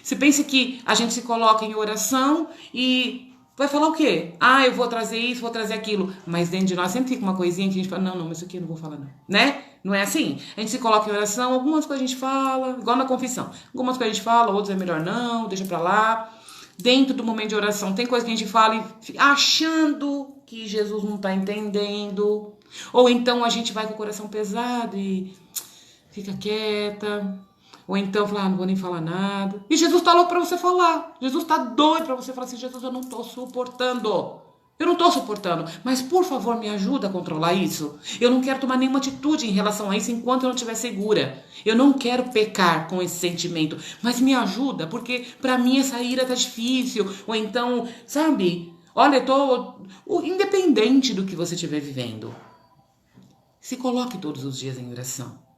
Você pensa que a gente se coloca em oração e vai falar o quê? Eu vou trazer isso, vou trazer aquilo. Mas dentro de nós sempre fica uma coisinha que a gente fala, não, mas isso aqui eu não vou falar não. Né? Não é assim? A gente se coloca em oração, algumas coisas a gente fala, igual na confissão. Algumas coisas a gente fala, outras é melhor não, deixa pra lá. Dentro do momento de oração, tem coisa que a gente fala achando que Jesus não tá entendendo. Ou então a gente vai com o coração pesado e fica quieta. Ou então fala, não vou nem falar nada. E Jesus tá louco pra você falar. Jesus tá doido pra você falar assim, Jesus, eu não tô suportando. Eu não tô suportando, mas por favor me ajuda a controlar isso. Eu não quero tomar nenhuma atitude em relação a isso enquanto eu não estiver segura. Eu não quero pecar com esse sentimento, mas me ajuda, porque pra mim essa ira tá difícil. Ou então, sabe? Olha, eu tô independente do que você estiver vivendo. Se coloque todos os dias em oração.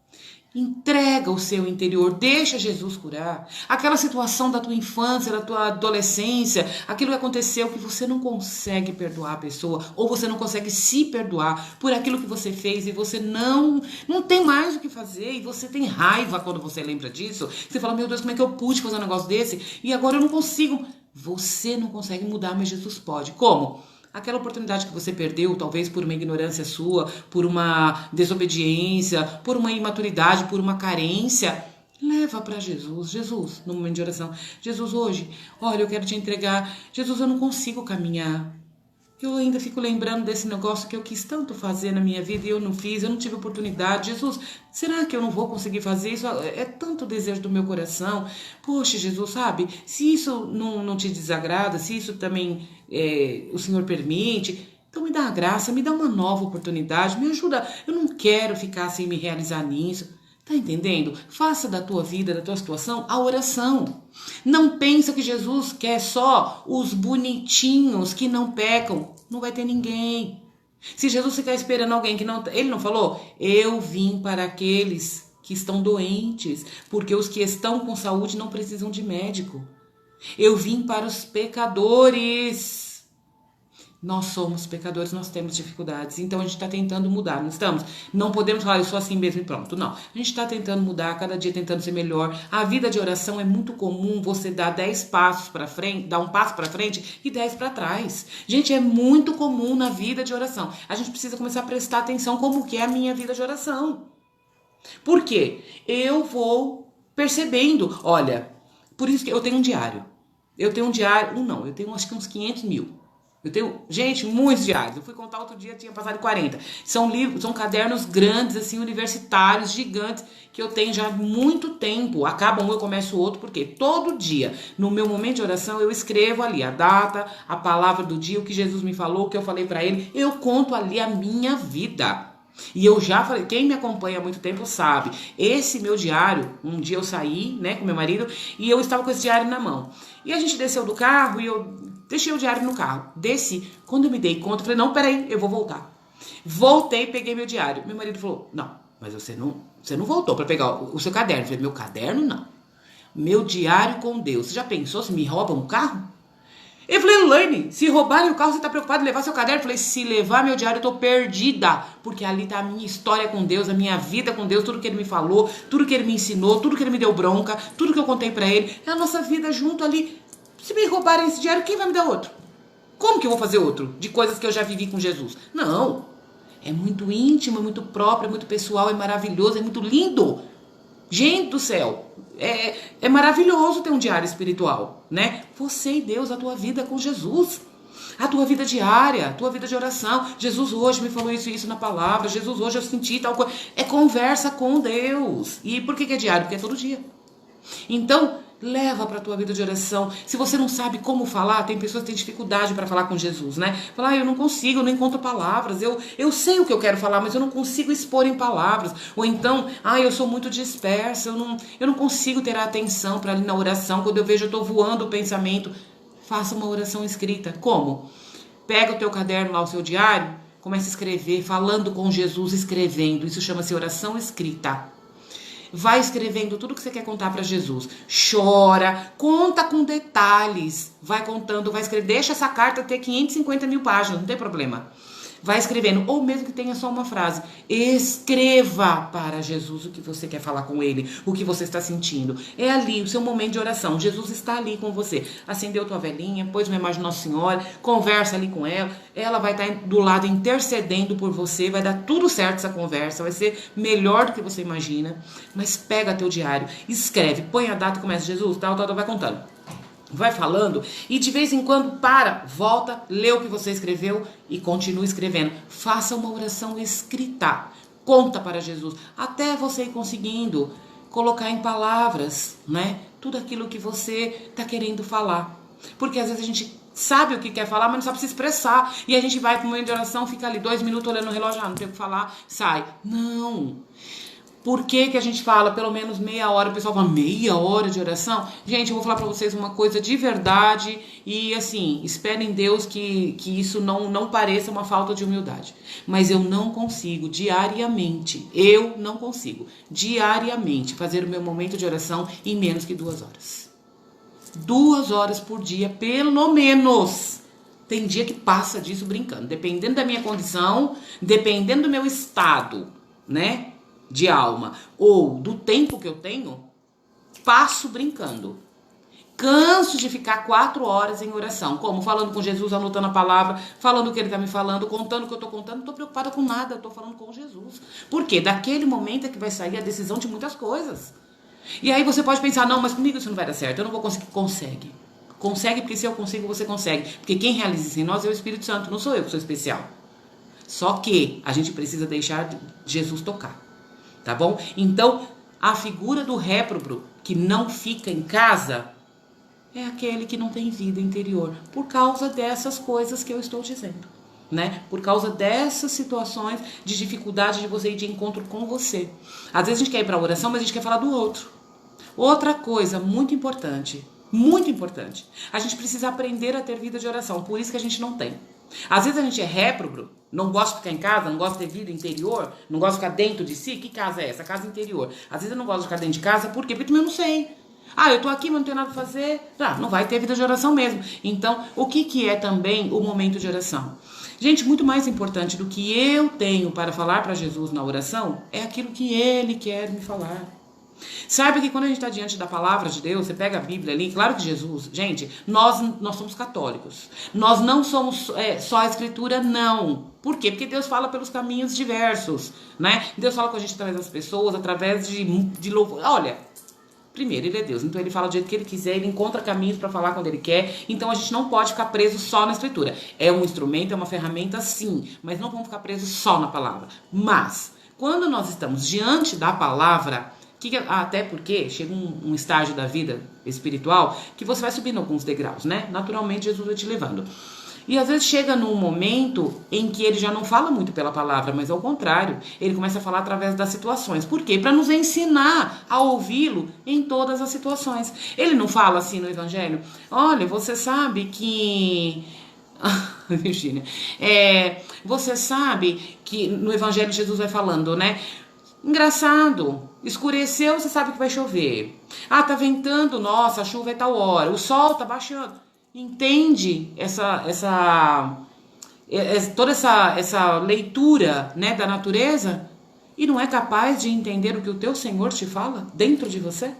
Entrega o seu interior, deixa Jesus curar. Aquela situação da tua infância, da tua adolescência, aquilo que aconteceu que você não consegue perdoar a pessoa, ou você não consegue se perdoar por aquilo que você fez e você não tem mais o que fazer e você tem raiva quando você lembra disso. Você fala, meu Deus, como é que eu pude fazer um negócio desse e agora eu não consigo. Você não consegue mudar, mas Jesus pode. Como? Aquela oportunidade que você perdeu, talvez por uma ignorância sua, por uma desobediência, por uma imaturidade, por uma carência, leva para Jesus. Jesus, no momento de oração. Jesus, hoje, olha, eu quero te entregar. Jesus, eu não consigo caminhar. Eu ainda fico lembrando desse negócio que eu quis tanto fazer na minha vida e eu não fiz, eu não tive oportunidade. Jesus, será que eu não vou conseguir fazer isso? É tanto desejo do meu coração. Poxa, Jesus, sabe? Se isso não te desagrada, se isso também o Senhor permite, então me dá a graça, me dá uma nova oportunidade, me ajuda. Eu não quero ficar sem me realizar nisso. Tá entendendo? Faça da tua vida, da tua situação, a oração. Não pensa que Jesus quer só os bonitinhos que não pecam. Não vai ter ninguém. Se Jesus ficar esperando alguém que não... Ele não falou? Eu vim para aqueles que estão doentes, porque os que estão com saúde não precisam de médico. Eu vim para os pecadores. Nós somos pecadores, nós temos dificuldades. Então a gente está tentando mudar, não estamos? Não podemos falar, eu sou assim mesmo e pronto. Não. A gente está tentando mudar, cada dia tentando ser melhor. A vida de oração é muito comum você dar 10 passos para frente, dar um passo para frente e 10 para trás. Gente, é muito comum na vida de oração. A gente precisa começar a prestar atenção como que é a minha vida de oração. Por quê? Eu vou percebendo. Olha, por isso que eu tenho um diário. Eu tenho um diário, eu tenho acho que uns 500 mil. Eu tenho, gente, muitos diários. Eu fui contar outro dia, tinha passado de 40. São livros, são cadernos grandes, assim, universitários, gigantes, que eu tenho já há muito tempo. Acaba um, eu começo o outro, porque todo dia, no meu momento de oração, eu escrevo ali a data, a palavra do dia, o que Jesus me falou, o que eu falei pra ele. Eu conto ali a minha vida. E eu já falei, quem me acompanha há muito tempo sabe, esse meu diário, um dia eu saí, né, com meu marido, e eu estava com esse diário na mão. E a gente desceu do carro e eu deixei o diário no carro. Desci, quando eu me dei conta, eu falei, não, peraí, eu vou voltar. Voltei, peguei meu diário. Meu marido falou, não, mas você não voltou para pegar o seu caderno. Eu falei, meu caderno não. Meu diário com Deus. Você já pensou se me roubam um carro? Eu falei, Elaine, se roubarem o carro, você tá preocupado em levar seu caderno? Eu falei, se levar meu diário, eu tô perdida. Porque ali tá a minha história com Deus, a minha vida com Deus, tudo que ele me falou, tudo que ele me ensinou, tudo que ele me deu bronca, tudo que eu contei pra ele. É a nossa vida junto ali. Se me roubarem esse diário, quem vai me dar outro? Como que eu vou fazer outro? De coisas que eu já vivi com Jesus? Não. É muito íntimo, é muito próprio, é muito pessoal, é maravilhoso, é muito lindo. Gente do céu, é maravilhoso ter um diário espiritual, né? Você e Deus, a tua vida com Jesus. A tua vida diária, a tua vida de oração. Jesus hoje me falou isso e isso na palavra. Jesus hoje eu senti tal coisa. É conversa com Deus. E por que é diário? Porque é todo dia. Então, leva para a tua vida de oração. Se você não sabe como falar, tem pessoas que têm dificuldade para falar com Jesus, né? Falar, eu não consigo, eu não encontro palavras. Eu sei o que eu quero falar, mas eu não consigo expor em palavras. Ou então, eu sou muito dispersa, eu não consigo ter a atenção para ali na oração. Quando eu vejo, eu estou voando o pensamento. Faça uma oração escrita. Como? Pega o teu caderno lá, o seu diário, começa a escrever, falando com Jesus, escrevendo. Isso chama-se oração escrita. Vai escrevendo tudo que você quer contar para Jesus. Chora, conta com detalhes. Vai contando, vai escrever. Deixa essa carta ter 550 mil páginas, não tem problema. Vai escrevendo, ou mesmo que tenha só uma frase. Escreva para Jesus o que você quer falar com ele, o que você está sentindo. É ali o seu momento de oração. Jesus está ali com você. Acendeu tua velhinha, pôs uma imagem de Nossa Senhora, conversa ali com ela. Ela vai estar do lado intercedendo por você. Vai dar tudo certo essa conversa. Vai ser melhor do que você imagina. Mas pega teu diário, escreve, põe a data e começa. Jesus, tal, vai contando. Vai falando e de vez em quando volta, lê o que você escreveu e continua escrevendo. Faça uma oração escrita. Conta para Jesus. Até você ir conseguindo colocar em palavras, né? Tudo aquilo que você está querendo falar. Porque às vezes a gente sabe o que quer falar, mas não sabe se expressar. E a gente vai para o momento de oração, fica ali 2 minutos olhando o relógio, não tem o que falar, sai. Não. Por que a gente fala pelo menos meia hora? O pessoal fala, meia hora de oração? Gente, eu vou falar pra vocês uma coisa de verdade e assim, esperem em Deus que isso não pareça uma falta de humildade. Mas eu não consigo diariamente fazer o meu momento de oração em menos que 2 horas. 2 horas por dia, pelo menos. Tem dia que passa disso brincando, dependendo da minha condição, dependendo do meu estado, né? De alma, ou do tempo que eu tenho, passo brincando. Canso de ficar 4 horas em oração. Como? Falando com Jesus, anotando a palavra, falando o que ele está me falando, contando o que eu estou contando. Não estou preocupada com nada, eu estou falando com Jesus. Por quê? Daquele momento é que vai sair a decisão de muitas coisas. E aí você pode pensar, não, mas comigo isso não vai dar certo, eu não vou conseguir. Consegue. Consegue porque se eu consigo, você consegue. Porque quem realiza isso em nós é o Espírito Santo, não sou eu que sou especial. Só que a gente precisa deixar Jesus tocar. Tá bom? Então, a figura do réprobo que não fica em casa é aquele que não tem vida interior, por causa dessas coisas que eu estou dizendo. né? Por causa dessas situações de dificuldade de você ir de encontro com você. Às vezes a gente quer ir para a oração, mas a gente quer falar do outro. Outra coisa muito importante, a gente precisa aprender a ter vida de oração, por isso que a gente não tem. Às vezes a gente é réprobo, não gosta de ficar em casa, não gosta de ter vida interior, não gosta de ficar dentro de si. Que casa é essa? Casa interior. Às vezes eu não gosto de ficar dentro de casa, por quê? Porque também eu não sei. Eu tô aqui, mas não tenho nada pra fazer. Não vai ter vida de oração mesmo. Então, o que é também o momento de oração? Gente, muito mais importante do que eu tenho para falar para Jesus na oração é aquilo que Ele quer me falar. Sabe que quando a gente está diante da palavra de Deus, você pega a Bíblia ali, claro que Jesus, gente, nós somos católicos. Nós não somos só a Escritura, não. Por quê? Porque Deus fala pelos caminhos diversos, né? Deus fala com a gente através das pessoas, através de louvor. Olha, primeiro, Ele é Deus, então Ele fala do jeito que Ele quiser, Ele encontra caminhos para falar quando Ele quer, então a gente não pode ficar preso só na Escritura. É um instrumento, é uma ferramenta, sim, mas não vamos ficar presos só na palavra. Mas, quando nós estamos diante da palavra, até porque chega um estágio da vida espiritual que você vai subindo alguns degraus, né? Naturalmente, Jesus vai te levando. E às vezes chega num momento em que ele já não fala muito pela palavra, mas ao contrário, ele começa a falar através das situações. Por quê? Para nos ensinar a ouvi-lo em todas as situações. Ele não fala assim no Evangelho: olha, você sabe que... Virgínia, você sabe que no Evangelho Jesus vai falando, né? Engraçado, escureceu, você sabe que vai chover. Tá ventando, nossa, a chuva é tal hora, o sol tá baixando. Entende toda essa leitura, né, da natureza e não é capaz de entender o que o teu Senhor te fala dentro de você?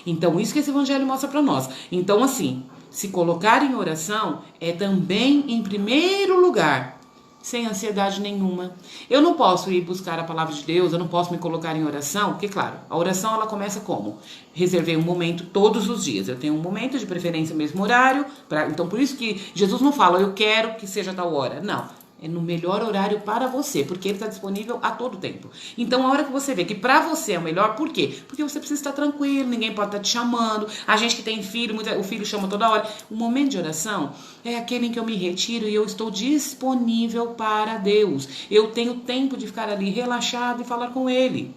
Então, isso que esse Evangelho mostra para nós. Então, assim, se colocar em oração é também, em primeiro lugar, sem ansiedade nenhuma. Eu não posso ir buscar a palavra de Deus, eu não posso me colocar em oração, porque, claro, a oração ela começa como? Reservei um momento todos os dias. Eu tenho um momento, de preferência o mesmo horário. Então, por isso que Jesus não fala, eu quero que seja tal hora. Não. É no melhor horário para você, porque ele está disponível a todo tempo. Então, a hora que você vê que para você é o melhor, por quê? Porque você precisa estar tranquilo, ninguém pode estar te chamando. A gente que tem filho, o filho chama toda hora. O momento de oração é aquele em que eu me retiro e eu estou disponível para Deus. Eu tenho tempo de ficar ali relaxado e falar com Ele.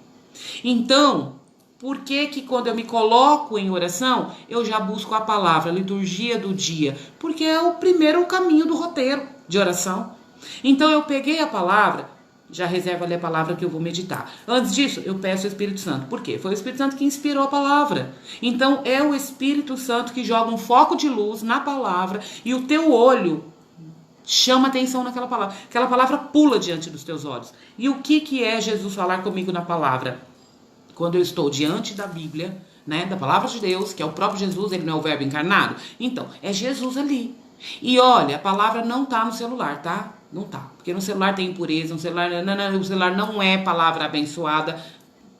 Então, por que quando eu me coloco em oração, eu já busco a palavra, a liturgia do dia? Porque é o primeiro caminho do roteiro de oração. Então eu peguei a palavra, já reservo ali a palavra que eu vou meditar. Antes disso, eu peço ao Espírito Santo. Por quê? Foi o Espírito Santo que inspirou a palavra. Então é o Espírito Santo que joga um foco de luz na palavra e o teu olho chama atenção naquela palavra. Aquela palavra pula diante dos teus olhos. E o que é Jesus falar comigo na palavra? Quando eu estou diante da Bíblia, né, da palavra de Deus, que é o próprio Jesus, ele não é o verbo encarnado. Então, é Jesus ali. E olha, a palavra não tá no celular, tá? Não tá. Porque no celular tem impureza, o celular não é palavra abençoada.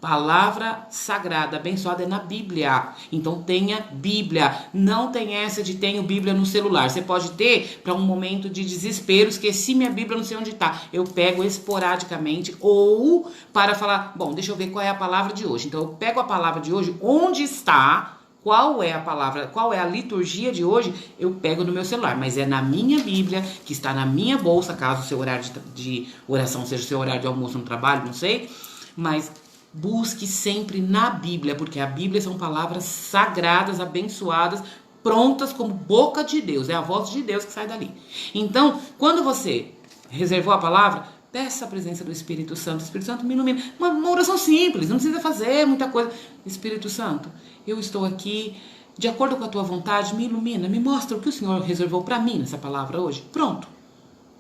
Palavra sagrada, abençoada é na Bíblia. Então tenha Bíblia. Não tem essa de tenho Bíblia no celular. Você pode ter para um momento de desespero, esqueci minha Bíblia, não sei onde tá. Eu pego esporadicamente ou para falar, bom, deixa eu ver qual é a palavra de hoje. Então eu pego a palavra de hoje, onde está... Qual é a palavra, qual é a liturgia de hoje, eu pego no meu celular. Mas é na minha Bíblia, que está na minha bolsa, caso o seu horário de oração seja o seu horário de almoço no trabalho, não sei. Mas busque sempre na Bíblia, porque a Bíblia são palavras sagradas, abençoadas, prontas como boca de Deus. É a voz de Deus que sai dali. Então, quando você reservou a palavra... Peça a presença do Espírito Santo. O Espírito Santo me ilumina. Uma oração simples, não precisa fazer muita coisa. Espírito Santo, eu estou aqui, de acordo com a tua vontade, me ilumina, me mostra o que o Senhor reservou para mim nessa palavra hoje. Pronto.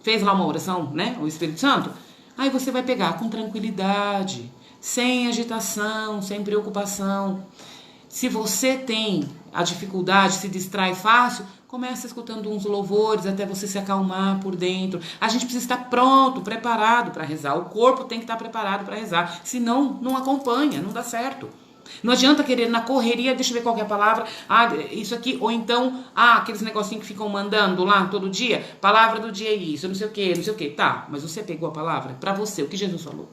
Fez lá uma oração, né? O Espírito Santo. Aí você vai pegar com tranquilidade, sem agitação, sem preocupação. Se você tem a dificuldade, se distrai fácil, começa escutando uns louvores até você se acalmar por dentro. A gente precisa estar pronto, preparado para rezar. O corpo tem que estar preparado para rezar. Senão, não acompanha, não dá certo. Não adianta querer na correria, deixa eu ver qual que é a palavra, isso aqui, ou então, aqueles negocinhos que ficam mandando lá todo dia, palavra do dia é isso, não sei o que. Tá, mas você pegou a palavra? Para você, o que Jesus falou?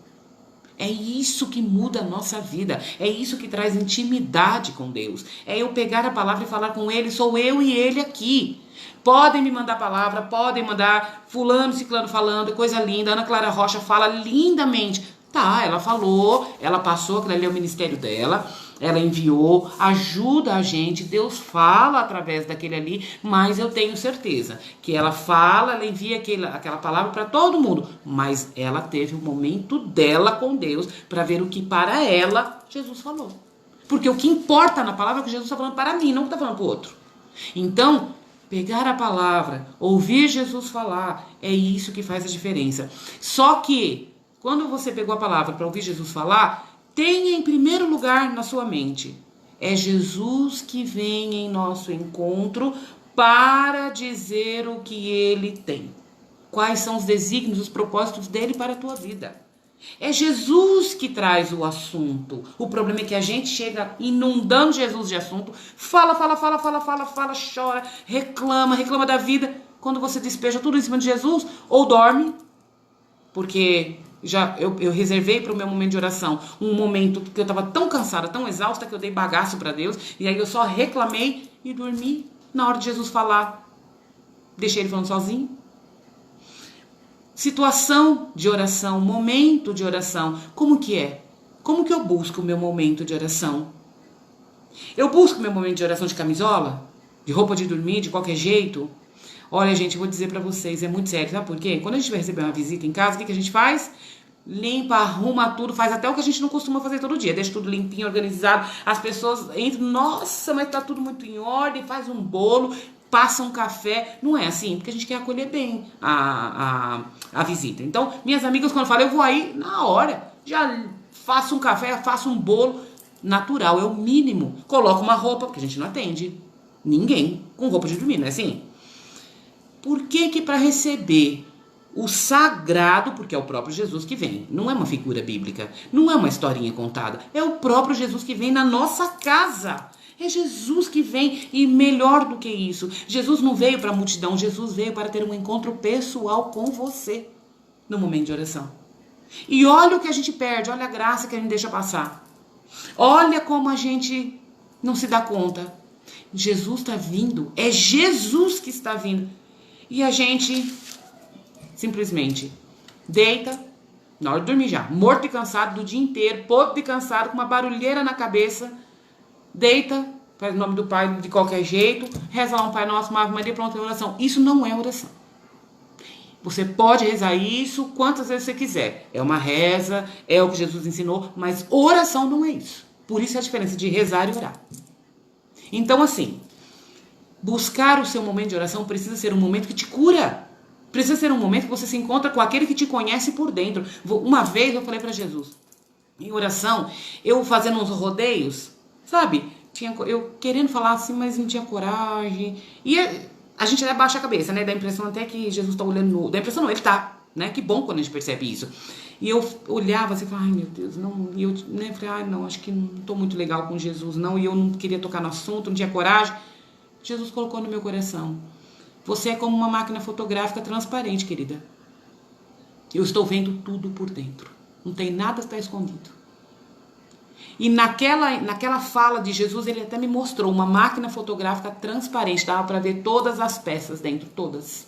É isso que muda a nossa vida. É isso que traz intimidade com Deus. É eu pegar a palavra e falar com Ele. Sou eu e Ele aqui. Podem me mandar palavra, podem mandar fulano, ciclano falando, coisa linda. Ana Clara Rocha fala lindamente. Tá, ela falou, ela passou, aquilo ali é o ministério dela, ela enviou, ajuda a gente, Deus fala através daquele ali, mas eu tenho certeza que ela fala, ela envia aquela palavra para todo mundo, mas ela teve o momento dela com Deus para ver o que para ela Jesus falou. Porque o que importa na palavra é o que Jesus está falando para mim, não o que está falando para o outro. Então, pegar a palavra, ouvir Jesus falar, é isso que faz a diferença. Só que, quando você pegou a palavra para ouvir Jesus falar, tenha em primeiro lugar na sua mente, é Jesus que vem em nosso encontro para dizer o que ele tem. Quais são os desígnios, os propósitos dele para a tua vida. É Jesus que traz o assunto. O problema é que a gente chega inundando Jesus de assunto, fala, chora, reclama da vida. Quando você despeja tudo em cima de Jesus, ou dorme, porque eu reservei para o meu momento de oração um momento que eu estava tão cansada, tão exausta, que eu dei bagaço para Deus, e aí eu só reclamei e dormi. Na hora de Jesus falar, deixei ele falando sozinho. Situação de oração, momento de oração, como que é? Como que eu busco o meu momento de oração? Eu busco meu momento de oração de camisola? De roupa de dormir, de qualquer jeito? Olha, gente, eu vou dizer pra vocês, é muito sério, sabe por quê? Quando a gente vai receber uma visita em casa, o que a gente faz? Limpa, arruma tudo, faz até o que a gente não costuma fazer todo dia. Deixa tudo limpinho, organizado. As pessoas entram, nossa, mas tá tudo muito em ordem, faz um bolo, passa um café. Não é assim, porque a gente quer acolher bem a visita. Então, minhas amigas, quando falam, eu vou aí, na hora, já faço um café, faço um bolo natural, é o mínimo. Coloco uma roupa, porque a gente não atende ninguém com roupa de dormir, não é assim? Por que para receber o sagrado, porque é o próprio Jesus que vem, não é uma figura bíblica, não é uma historinha contada, é o próprio Jesus que vem na nossa casa. É Jesus que vem, e melhor do que isso, Jesus não veio para a multidão, Jesus veio para ter um encontro pessoal com você no momento de oração. E olha o que a gente perde, olha a graça que a gente deixa passar. Olha como a gente não se dá conta. Jesus está vindo, é Jesus que está vindo. E a gente simplesmente deita, na hora de dormir já, morto e cansado do dia inteiro, podre e cansado, com uma barulheira na cabeça, deita, faz o nome do Pai de qualquer jeito, reza lá um Pai Nosso, uma Ave Maria, pronto, é oração. Isso não é oração. Você pode rezar isso quantas vezes você quiser. É uma reza, é o que Jesus ensinou, mas oração não é isso. Por isso é a diferença de rezar e orar. Então, assim, buscar o seu momento de oração precisa ser um momento que te cura. Precisa ser um momento que você se encontra com aquele que te conhece por dentro. Uma vez eu falei para Jesus, em oração, eu fazendo uns rodeios, sabe? Eu querendo falar assim, mas não tinha coragem. E a gente até baixa a cabeça, né? Dá a impressão até que Jesus tá olhando. Dá a impressão não, ele tá, né? Que bom quando a gente percebe isso. E eu olhava assim e falava, ai meu Deus, não. E eu, né, falei, ai não, acho que não tô muito legal com Jesus, não. E eu não queria tocar no assunto, não tinha coragem. Jesus colocou no meu coração. Você é como uma máquina fotográfica transparente, querida. Eu estou vendo tudo por dentro. Não tem nada que está escondido. E naquela fala de Jesus, ele até me mostrou uma máquina fotográfica transparente. Dava para ver todas as peças dentro, todas.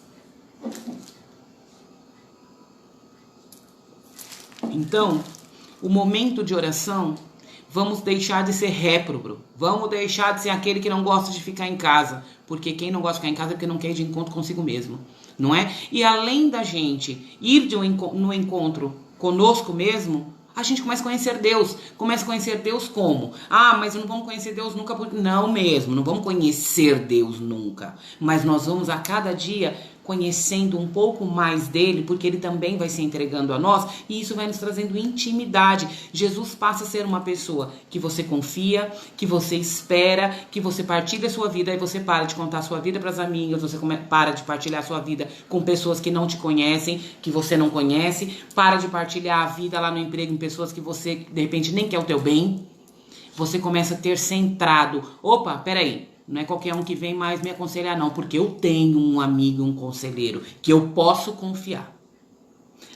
Então, o momento de oração, vamos deixar de ser réprobo. Vamos deixar de ser aquele que não gosta de ficar em casa. Porque quem não gosta de ficar em casa é porque não quer ir de encontro consigo mesmo. Não é? E além da gente ir no encontro conosco mesmo, a gente começa a conhecer Deus. Começa a conhecer Deus como? Ah, mas não vamos conhecer Deus nunca. Não mesmo, não vamos conhecer Deus nunca. Mas nós vamos a cada dia conhecendo um pouco mais dele, porque ele também vai se entregando a nós, e isso vai nos trazendo intimidade. Jesus passa a ser uma pessoa que você confia, que você espera, que você partilha a sua vida, e você para de contar a sua vida para as amigas, você para de partilhar a sua vida com pessoas que não te conhecem, que você não conhece, para de partilhar a vida lá no emprego em pessoas que você, de repente, nem quer o teu bem. Você começa a ter centrado. Opa, peraí. Não é qualquer um que vem mais me aconselhar, não. Porque eu tenho um amigo, um conselheiro, que eu posso confiar.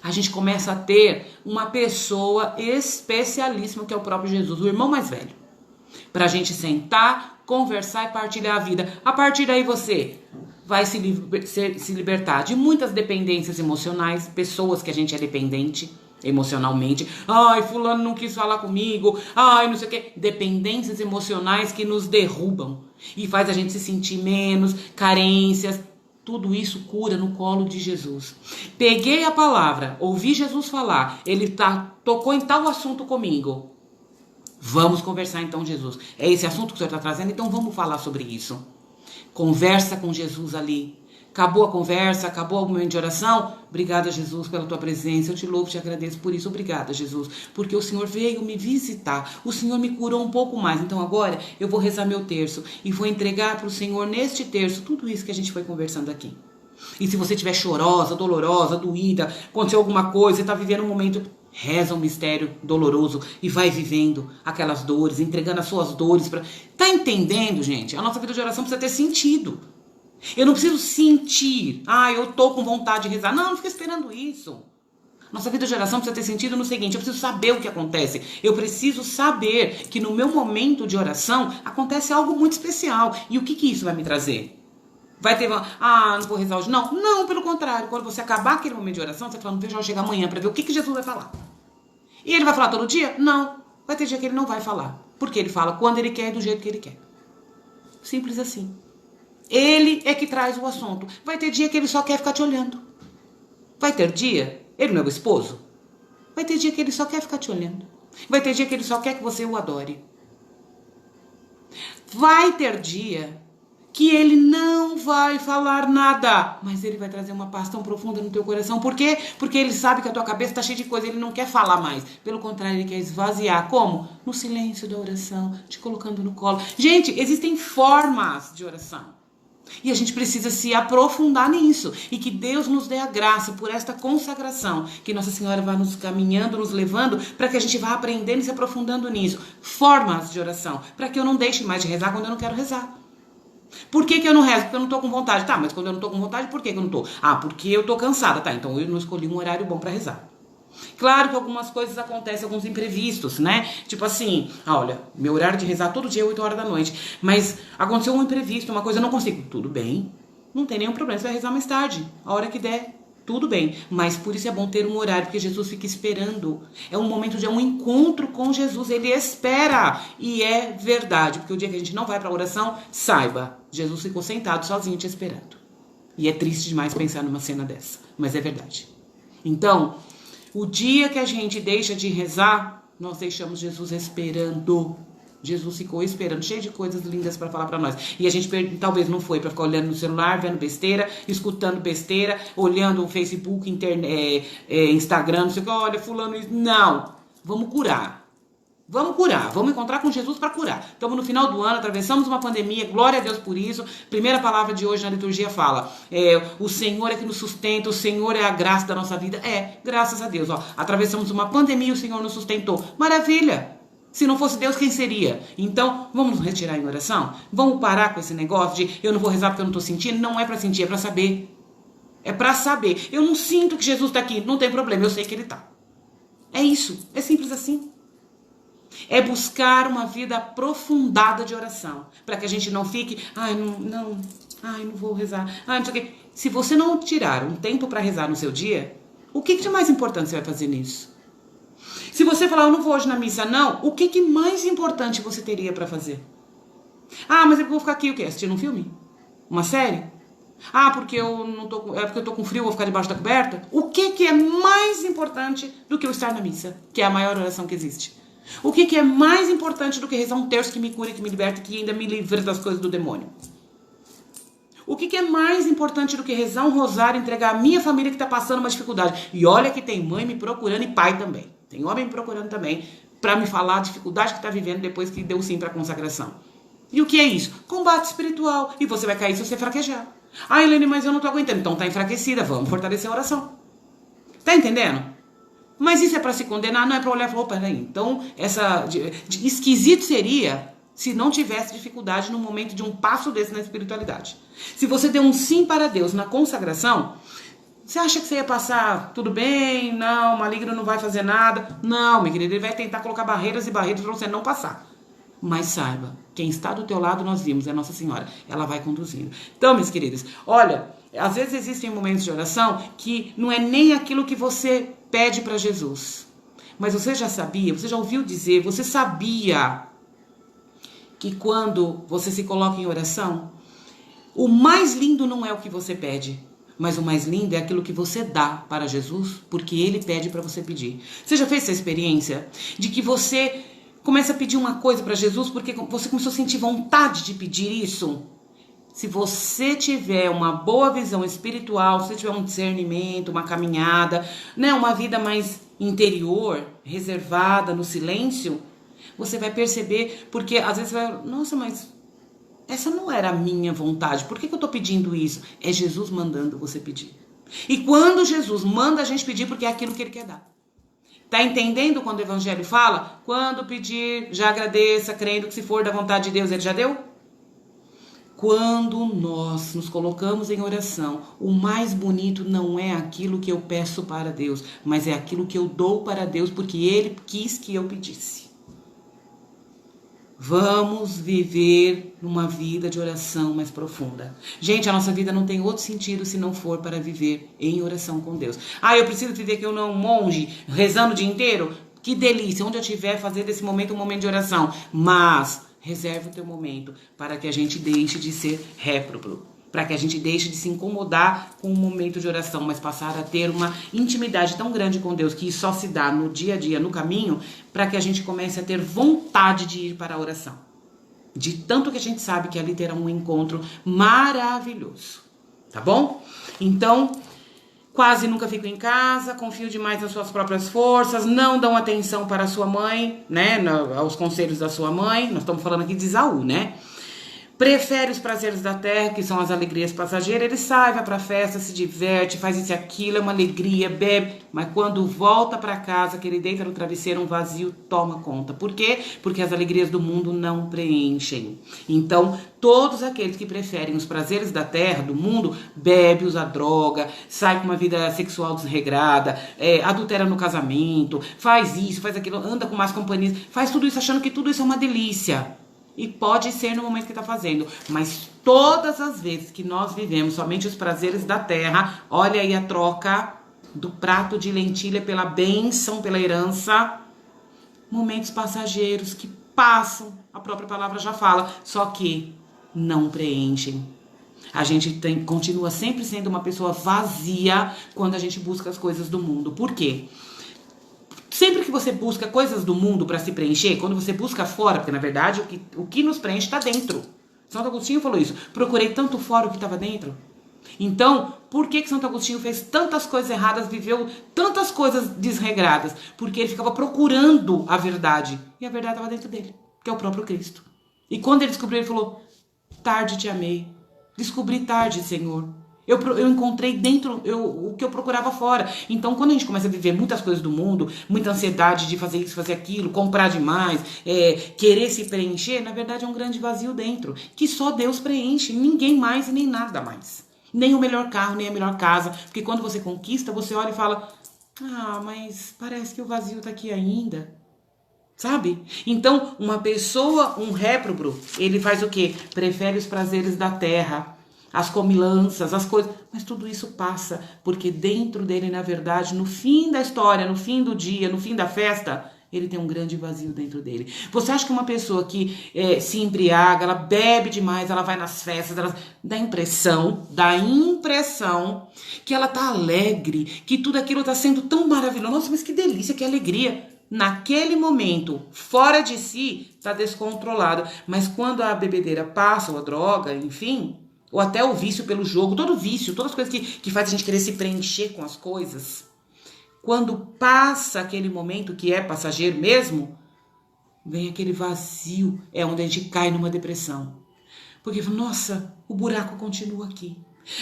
A gente começa a ter uma pessoa especialíssima, que é o próprio Jesus, o irmão mais velho. Pra gente sentar, conversar e partilhar a vida. A partir daí você vai se libertar de muitas dependências emocionais, pessoas que a gente é dependente emocionalmente. Ai, fulano não quis falar comigo. Ai, não sei o quê. Dependências emocionais que nos derrubam e faz a gente se sentir menos, carências. Tudo isso cura no colo de Jesus. Peguei a palavra, ouvi Jesus falar, ele tocou em tal assunto comigo. Vamos conversar então, Jesus. É esse assunto que o Senhor está trazendo? Então vamos falar sobre isso. Conversa com Jesus ali. Acabou a conversa, acabou o momento de oração. Obrigada, Jesus, pela tua presença. Eu te louvo, te agradeço por isso. Obrigada, Jesus, porque o Senhor veio me visitar. O Senhor me curou um pouco mais. Então agora eu vou rezar meu terço e vou entregar para o Senhor neste terço tudo isso que a gente foi conversando aqui. E se você estiver chorosa, dolorosa, doída, aconteceu alguma coisa, você está vivendo um momento, reza um mistério doloroso e vai vivendo aquelas dores, entregando as suas dores. Tá entendendo, gente? A nossa vida de oração precisa ter sentido. Eu não preciso sentir, eu tô com vontade de rezar. Não fica esperando isso. Nossa vida de oração precisa ter sentido no seguinte: eu preciso saber o que acontece. Eu preciso saber que no meu momento de oração acontece algo muito especial. E o que isso vai me trazer? Vai ter, não vou rezar hoje. Não, pelo contrário. Quando você acabar aquele momento de oração, você fala, veja, eu chegar amanhã para ver o que Jesus vai falar. E ele vai falar todo dia? Não. Vai ter dia que ele não vai falar. Porque ele fala quando ele quer e do jeito que ele quer. Simples assim. Ele é que traz o assunto. Vai ter dia que ele só quer ficar te olhando. Vai ter dia, ele não é o esposo? Vai ter dia que ele só quer ficar te olhando. Vai ter dia que ele só quer que você o adore. Vai ter dia que ele não vai falar nada, mas ele vai trazer uma paz tão profunda no teu coração. Por quê? Porque ele sabe que a tua cabeça está cheia de coisa, ele não quer falar mais. Pelo contrário, ele quer esvaziar. Como? No silêncio da oração, te colocando no colo. Gente, existem formas de oração. E a gente precisa se aprofundar nisso. E que Deus nos dê a graça por esta consagração. Que Nossa Senhora vá nos caminhando, nos levando, para que a gente vá aprendendo e se aprofundando nisso. Formas de oração. Para que eu não deixe mais de rezar quando eu não quero rezar. Por que eu não rezo? Porque eu não tô com vontade. Tá, mas quando eu não tô com vontade, por que eu não tô? Porque eu tô cansada. Tá, então eu não escolhi um horário bom para rezar. Claro que algumas coisas acontecem, alguns imprevistos, né? Tipo assim, olha, meu horário de rezar todo dia é 8 horas da noite. Mas aconteceu um imprevisto, uma coisa, eu não consigo. Tudo bem, não tem nenhum problema, você vai rezar mais tarde, a hora que der. Tudo bem, mas por isso é bom ter um horário, porque Jesus fica esperando. É um momento de um encontro com Jesus, ele espera. E é verdade, porque o dia que a gente não vai pra oração, saiba, Jesus ficou sentado sozinho te esperando. E é triste demais pensar numa cena dessa, mas é verdade. Então, o dia que a gente deixa de rezar, nós deixamos Jesus esperando. Jesus ficou esperando, cheio de coisas lindas para falar para nós. E a gente talvez não foi para ficar olhando no celular, vendo besteira, escutando besteira, olhando o Facebook, Instagram, não sei o que, olha, fulano, não. Vamos curar. Vamos encontrar com Jesus para curar. Estamos no final do ano, atravessamos uma pandemia, glória a Deus por isso. Primeira palavra de hoje na liturgia fala, o Senhor é que nos sustenta, o Senhor é a graça da nossa vida. Graças a Deus, atravessamos uma pandemia e o Senhor nos sustentou. Maravilha! Se não fosse Deus, quem seria? Então, vamos nos retirar em oração? Vamos parar com esse negócio de eu não vou rezar porque eu não estou sentindo? Não é para sentir, é para saber. É para saber. Eu não sinto que Jesus está aqui, não tem problema, eu sei que ele está. É isso, é simples assim. É buscar uma vida aprofundada de oração. Para que a gente não fique, não vou rezar. Não sei o quê. Se você não tirar um tempo para rezar no seu dia, o que de mais importante você vai fazer nisso? Se você falar, eu não vou hoje na missa, não, o que mais importante você teria para fazer? Mas eu vou ficar aqui, o quê? Assistindo um filme? Uma série? Porque eu não tô, porque eu tô com frio, vou ficar debaixo da coberta? O que é mais importante do que eu estar na missa? Que é a maior oração que existe. O que é mais importante do que rezar um terço que me cura, que me liberta, que ainda me livra das coisas do demônio? O que é mais importante do que rezar um rosário e entregar a minha família que está passando uma dificuldade? E olha que tem mãe me procurando e pai também. Tem homem me procurando também para me falar a dificuldade que está vivendo depois que deu sim para a consagração. E o que é isso? Combate espiritual. E você vai cair se você fraquejar. Helene, mas eu não estou aguentando. Então tá enfraquecida. Vamos fortalecer a oração. Tá entendendo? Mas isso é para se condenar? Não é para olhar e falar, opa, peraí. Então, esquisito seria se não tivesse dificuldade no momento de um passo desse na espiritualidade. Se você der um sim para Deus na consagração, você acha que você ia passar tudo bem? Não, o maligno não vai fazer nada. Não, minha querida, ele vai tentar colocar barreiras e barreiras para você não passar. Mas saiba, quem está do teu lado nós vimos, é Nossa Senhora. Ela vai conduzindo. Então, minhas queridas, olha, às vezes existem momentos de oração que não é nem aquilo que você pede para Jesus. Mas você já sabia, você já ouviu dizer, você sabia que quando você se coloca em oração, o mais lindo não é o que você pede, mas o mais lindo é aquilo que você dá para Jesus, porque Ele pede para você pedir. Você já fez essa experiência de que você começa a pedir uma coisa para Jesus porque você começou a sentir vontade de pedir isso? Se você tiver uma boa visão espiritual, se você tiver um discernimento, uma caminhada, né, uma vida mais interior, reservada, no silêncio, você vai perceber, porque às vezes você vai, nossa, mas essa não era a minha vontade, por que eu estou pedindo isso? É Jesus mandando você pedir. E quando Jesus manda a gente pedir, porque é aquilo que Ele quer dar. Tá entendendo quando o Evangelho fala? Quando pedir, já agradeça, crendo que se for da vontade de Deus, Ele já deu? Quando nós nos colocamos em oração, o mais bonito não é aquilo que eu peço para Deus, mas é aquilo que eu dou para Deus, porque Ele quis que eu pedisse. Vamos viver numa vida de oração mais profunda. Gente, a nossa vida não tem outro sentido se não for para viver em oração com Deus. Ah, eu preciso viver que eu não monge, rezando o dia inteiro? Que delícia, onde eu estiver, fazer desse momento um momento de oração. Mas reserve o teu momento para que a gente deixe de ser réprobo. Para que a gente deixe de se incomodar com o momento de oração, mas passar a ter uma intimidade tão grande com Deus, que só se dá no dia a dia, no caminho, para que a gente comece a ter vontade de ir para a oração. De tanto que a gente sabe que ali terá um encontro maravilhoso. Tá bom? Então, quase nunca fico em casa, confio demais nas suas próprias forças, não dão atenção para a sua mãe, né? Aos conselhos da sua mãe. Nós estamos falando aqui de Esaú, né? Prefere os prazeres da terra, que são as alegrias passageiras. Ele sai, vai pra festa, se diverte, faz isso e aquilo, é uma alegria, bebe. Mas quando volta pra casa, que ele deita no travesseiro, um vazio toma conta. Por quê? Porque as alegrias do mundo não preenchem. Então, todos aqueles que preferem os prazeres da terra, do mundo, bebe, usa droga, sai com uma vida sexual desregrada, adultera no casamento, faz isso, faz aquilo, anda com más companhias, faz tudo isso achando que tudo isso é uma delícia. E pode ser no momento que está fazendo, mas todas as vezes que nós vivemos somente os prazeres da terra, olha aí a troca do prato de lentilha pela bênção, pela herança, momentos passageiros que passam, a própria palavra já fala, só que não preenchem. A gente continua sempre sendo uma pessoa vazia quando a gente busca as coisas do mundo. Por quê? Sempre que você busca coisas do mundo para se preencher, quando você busca fora, porque na verdade o que nos preenche está dentro. Santo Agostinho falou isso. Procurei tanto fora o que estava dentro. Então, por que Santo Agostinho fez tantas coisas erradas, viveu tantas coisas desregradas? Porque ele ficava procurando a verdade. E a verdade estava dentro dele, que é o próprio Cristo. E quando ele descobriu, ele falou, tarde te amei. Descobri tarde, Senhor. Eu encontrei dentro o que eu procurava fora. Então, quando a gente começa a viver muitas coisas do mundo, muita ansiedade de fazer isso, fazer aquilo, comprar demais, querer se preencher, na verdade é um grande vazio dentro, que só Deus preenche, ninguém mais e nem nada mais. Nem o melhor carro, nem a melhor casa. Porque quando você conquista, você olha e fala, ah, mas parece que o vazio tá aqui ainda. Sabe? Então, uma pessoa, um réprobo, ele faz o quê? Prefere os prazeres da terra, as comilanças, as coisas, mas tudo isso passa, porque dentro dele, na verdade, no fim da história, no fim do dia, no fim da festa, ele tem um grande vazio dentro dele. Você acha que uma pessoa que se embriaga, ela bebe demais, ela vai nas festas, ela dá impressão que ela tá alegre, que tudo aquilo tá sendo tão maravilhoso. Nossa, mas que delícia, que alegria. Naquele momento, fora de si, tá descontrolada. Mas quando a bebedeira passa, ou a droga, enfim, ou até o vício pelo jogo, todo vício, todas as coisas que faz a gente querer se preencher com as coisas. Quando passa aquele momento que é passageiro mesmo, vem aquele vazio, é onde a gente cai numa depressão. Porque, nossa, o buraco continua aqui.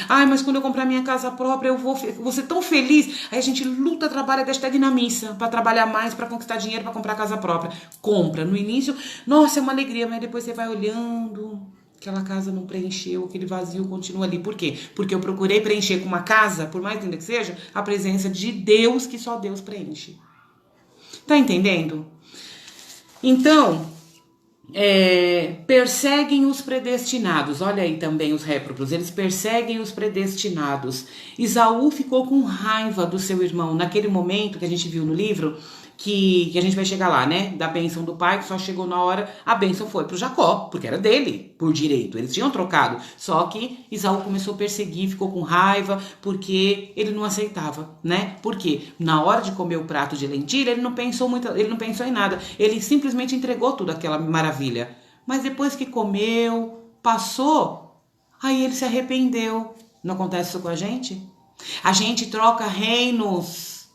Ai, mas quando eu comprar minha casa própria, eu vou ser tão feliz. Aí a gente luta, trabalha, deixa até de ir na missa, para trabalhar mais, para conquistar dinheiro, para comprar casa própria. Compra. No início, nossa, é uma alegria, mas depois você vai olhando... Aquela casa não preencheu, aquele vazio continua ali. Por quê? Porque eu procurei preencher com uma casa, por mais linda que seja, a presença de Deus, que só Deus preenche. Tá entendendo? Então, perseguem os predestinados. Olha aí também os réprobos, eles perseguem os predestinados. Esaú ficou com raiva do seu irmão, naquele momento que a gente viu no livro, que a gente vai chegar lá, né, da bênção do pai, que só chegou na hora, a bênção foi pro Jacó, porque era dele, por direito, eles tinham trocado, só que Esaú começou a perseguir, ficou com raiva, porque ele não aceitava, né, porque na hora de comer o prato de lentilha, ele não pensou em nada, ele simplesmente entregou tudo aquela maravilha, mas depois que comeu, passou, aí ele se arrependeu. Não acontece isso com a gente? A gente troca reinos,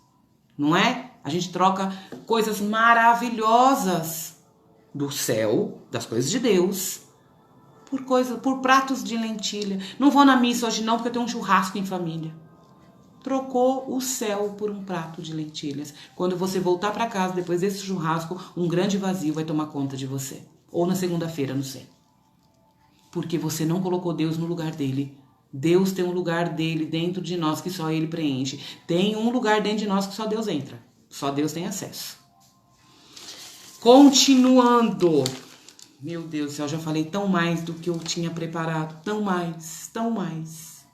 não é? A gente troca coisas maravilhosas do céu, das coisas de Deus, por pratos de lentilha. Não vou na missa hoje não, porque eu tenho um churrasco em família. Trocou o céu por um prato de lentilhas. Quando você voltar para casa, depois desse churrasco, um grande vazio vai tomar conta de você. Ou na segunda-feira, não sei. Porque você não colocou Deus no lugar dele. Deus tem um lugar dele dentro de nós que só ele preenche. Tem um lugar dentro de nós que só Deus entra. Só Deus tem acesso. Continuando. Meu Deus do céu, já falei tão mais do que eu tinha preparado. Tão mais, tão mais.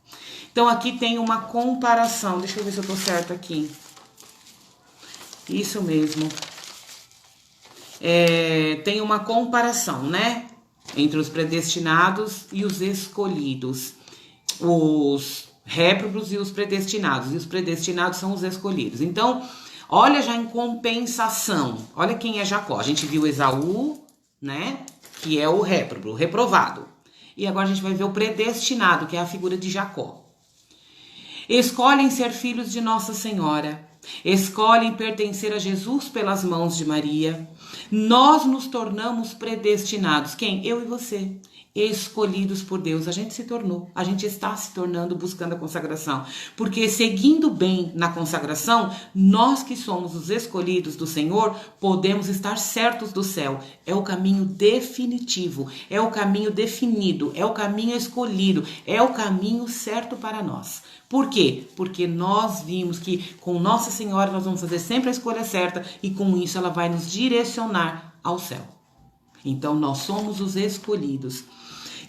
Então aqui tem uma comparação. Deixa eu ver se eu tô certo aqui. Isso mesmo. Tem uma comparação, né? Entre os predestinados e os escolhidos. Os réprobos e os predestinados. E os predestinados são os escolhidos. Então, olha já em compensação. Olha quem é Jacó. A gente viu Esaú, né? Que é o réprobo, o reprovado. E agora a gente vai ver o predestinado, que é a figura de Jacó. Escolhem ser filhos de Nossa Senhora. Escolhem pertencer a Jesus pelas mãos de Maria. Nós nos tornamos predestinados. Quem? Eu e você. Escolhidos por Deus. A gente se tornou. A gente está se tornando buscando a consagração. Porque seguindo bem na consagração, nós que somos os escolhidos do Senhor, podemos estar certos do céu. É o caminho definitivo. É o caminho definido. É o caminho escolhido. É o caminho certo para nós. Por quê? Porque nós vimos que com Nossa Senhora nós vamos fazer sempre a escolha certa e com isso ela vai nos direcionar ao céu. Então nós somos os escolhidos.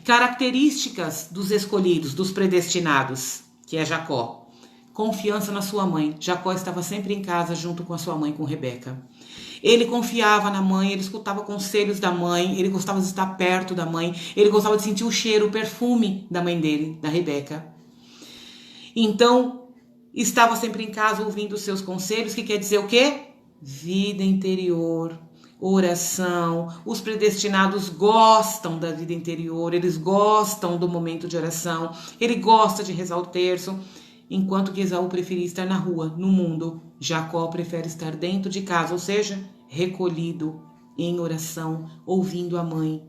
Características dos escolhidos, dos predestinados, que é Jacó. Confiança na sua mãe. Jacó estava sempre em casa junto com a sua mãe, com Rebeca. Ele confiava na mãe, ele escutava conselhos da mãe, ele gostava de estar perto da mãe, ele gostava de sentir o cheiro, o perfume da mãe dele, da Rebeca. Então, estava sempre em casa ouvindo os seus conselhos, que quer dizer o quê? Vida interior, oração. Os predestinados gostam da vida interior, eles gostam do momento de oração, ele gosta de rezar o terço, enquanto que Esaú preferia estar na rua, no mundo. Jacó prefere estar dentro de casa, ou seja, recolhido, em oração, ouvindo a mãe.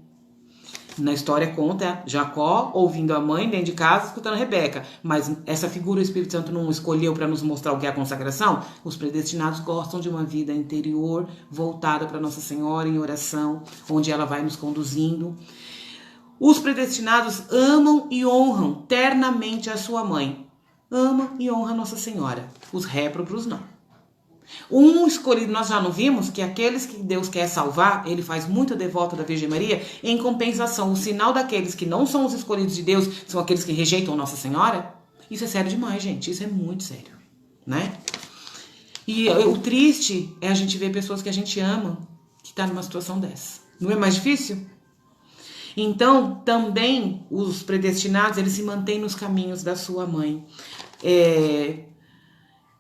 Na história conta Jacó ouvindo a mãe dentro de casa, escutando Rebeca. Mas essa figura o Espírito Santo não escolheu para nos mostrar o que é a consagração? Os predestinados gostam de uma vida interior, voltada para Nossa Senhora em oração, onde ela vai nos conduzindo. Os predestinados amam e honram ternamente a sua mãe. Ama e honra Nossa Senhora. Os réprobos não. Um escolhido, nós já não vimos que aqueles que Deus quer salvar, ele faz muito devoto da Virgem Maria. Em compensação, o sinal daqueles que não são os escolhidos de Deus são aqueles que rejeitam Nossa Senhora. Isso é sério demais, gente. Isso é muito sério, né? E o triste é a gente ver pessoas que a gente ama que tá numa situação dessa. Não é mais difícil? Então, também os predestinados, eles se mantêm nos caminhos da sua mãe.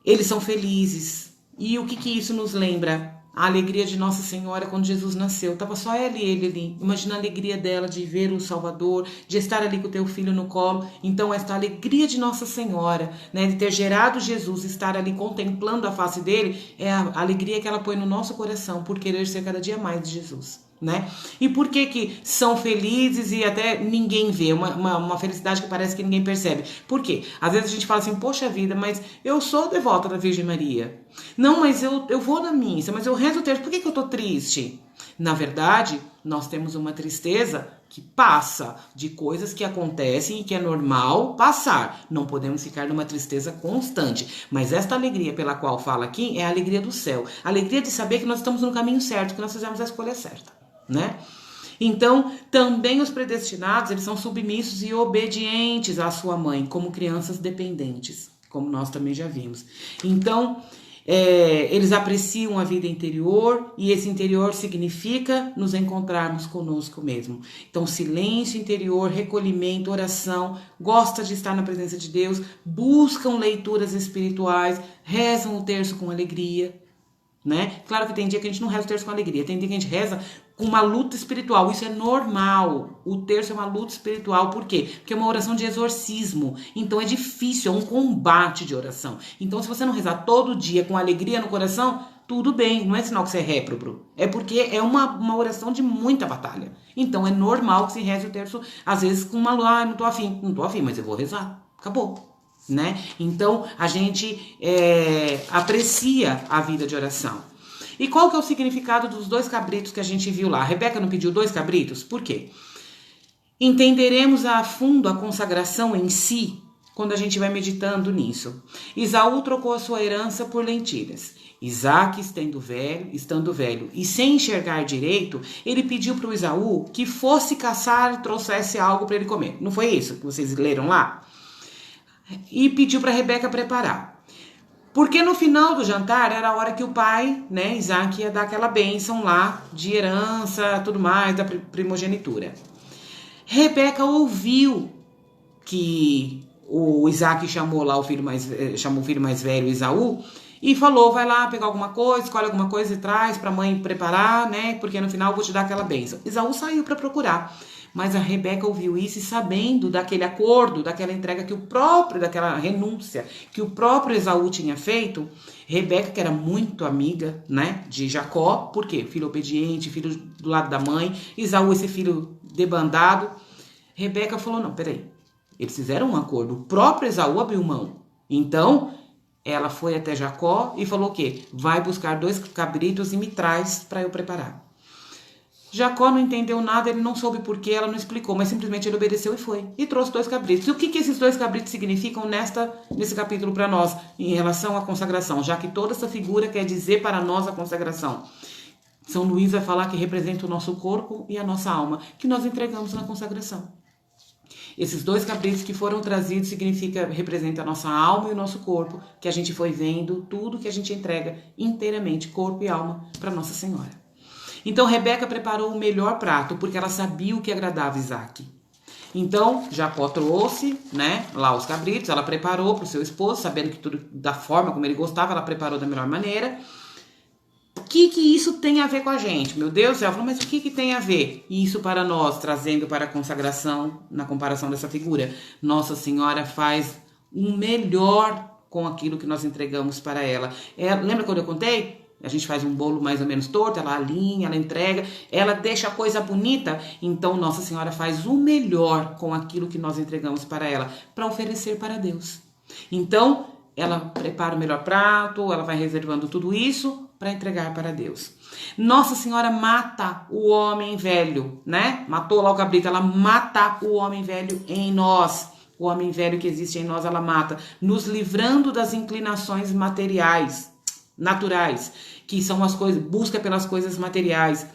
Eles são felizes. E o que isso nos lembra? A alegria de Nossa Senhora quando Jesus nasceu. Tava só ela e ele ali. Imagina a alegria dela de ver o Salvador, de estar ali com o teu filho no colo. Então esta alegria de Nossa Senhora, né, de ter gerado Jesus, estar ali contemplando a face dele, é a alegria que ela põe no nosso coração por querer ser cada dia mais de Jesus. Né? E por que são felizes e até ninguém vê, uma felicidade que parece que ninguém percebe? Por quê? Às vezes a gente fala assim, poxa vida, mas eu sou devota da Virgem Maria. Não, mas eu vou na missa, mas eu rezo o terço, por que eu tô triste? Na verdade, nós temos uma tristeza que passa de coisas que acontecem e que é normal passar. Não podemos ficar numa tristeza constante. Mas esta alegria pela qual fala aqui é a alegria do céu. A alegria de saber que nós estamos no caminho certo, que nós fizemos a escolha certa. Né? Então, também os predestinados, eles são submissos e obedientes à sua mãe, como crianças dependentes, como nós também já vimos. Então, eles apreciam a vida interior, e esse interior significa nos encontrarmos conosco mesmo. Então, silêncio interior, recolhimento, oração, gosta de estar na presença de Deus, buscam leituras espirituais, rezam o terço com alegria, né? Claro que tem dia que a gente não reza o terço com alegria, tem dia que a gente reza com uma luta espiritual, isso é normal. O terço é uma luta espiritual, por quê? Porque é uma oração de exorcismo, então é difícil, é um combate de oração. Então, se você não rezar todo dia com alegria no coração, tudo bem, não é sinal que você é réprobo, é porque é uma oração de muita batalha. Então é normal que se reze o terço, às vezes com uma, não tô afim, mas eu vou rezar, acabou. Né? Então a gente aprecia a vida de oração. E qual que é o significado dos 2 cabritos que a gente viu lá? A Rebeca não pediu 2 cabritos? Por quê? Entenderemos a fundo a consagração em si quando a gente vai meditando nisso. Esaú trocou a sua herança por lentilhas. Isaac, estando velho e sem enxergar direito, ele pediu para o Esaú que fosse caçar e trouxesse algo para ele comer. Não foi isso que vocês leram lá? E pediu para Rebeca preparar. Porque no final do jantar era a hora que o pai, né, Isaac, ia dar aquela bênção lá de herança, tudo mais, da primogenitura. Rebeca ouviu que o Isaac chamou lá o filho mais velho, Esaú, e falou: vai lá pegar alguma coisa, escolhe alguma coisa e traz para a mãe preparar, né, porque no final eu vou te dar aquela bênção. Esaú saiu para procurar. Mas a Rebeca ouviu isso e, sabendo daquele acordo, daquela entrega daquela renúncia que o próprio Esaú tinha feito, Rebeca, que era muito amiga, né, de Jacó, por quê? Filho obediente, filho do lado da mãe, Esaú, esse filho debandado. Rebeca falou: não, peraí, eles fizeram um acordo, o próprio Esaú abriu mão. Então, ela foi até Jacó e falou o quê? Vai buscar 2 cabritos e me traz para eu preparar. Jacó não entendeu nada, ele não soube porquê, ela não explicou, mas simplesmente ele obedeceu e foi. E trouxe 2 cabritos. E o que esses 2 cabritos significam nesse capítulo para nós, em relação à consagração? Já que toda essa figura quer dizer para nós a consagração. São Luís vai falar que representa o nosso corpo e a nossa alma, que nós entregamos na consagração. Esses 2 cabritos que foram trazidos representa a nossa alma e o nosso corpo, que a gente foi vendo, tudo que a gente entrega inteiramente, corpo e alma, para Nossa Senhora. Então, Rebeca preparou o melhor prato, porque ela sabia o que agradava Isaac. Então, Jacó trouxe, né, lá os cabritos, ela preparou para o seu esposo, sabendo que tudo da forma como ele gostava, ela preparou da melhor maneira. O que isso tem a ver com a gente? Meu Deus do céu, ela falou, mas o que tem a ver? Isso para nós, trazendo para a consagração, na comparação dessa figura. Nossa Senhora faz o melhor com aquilo que nós entregamos para ela. Lembra quando eu contei? A gente faz um bolo mais ou menos torto, ela alinha, ela entrega, ela deixa a coisa bonita. Então, Nossa Senhora faz o melhor com aquilo que nós entregamos para ela, para oferecer para Deus. Então, ela prepara o melhor prato, ela vai reservando tudo isso para entregar para Deus. Nossa Senhora mata o homem velho, né? Matou lá o cabrito, ela mata o homem velho em nós. O homem velho que existe em nós, ela mata, nos livrando das inclinações naturais, que são as coisas, busca pelas coisas materiais.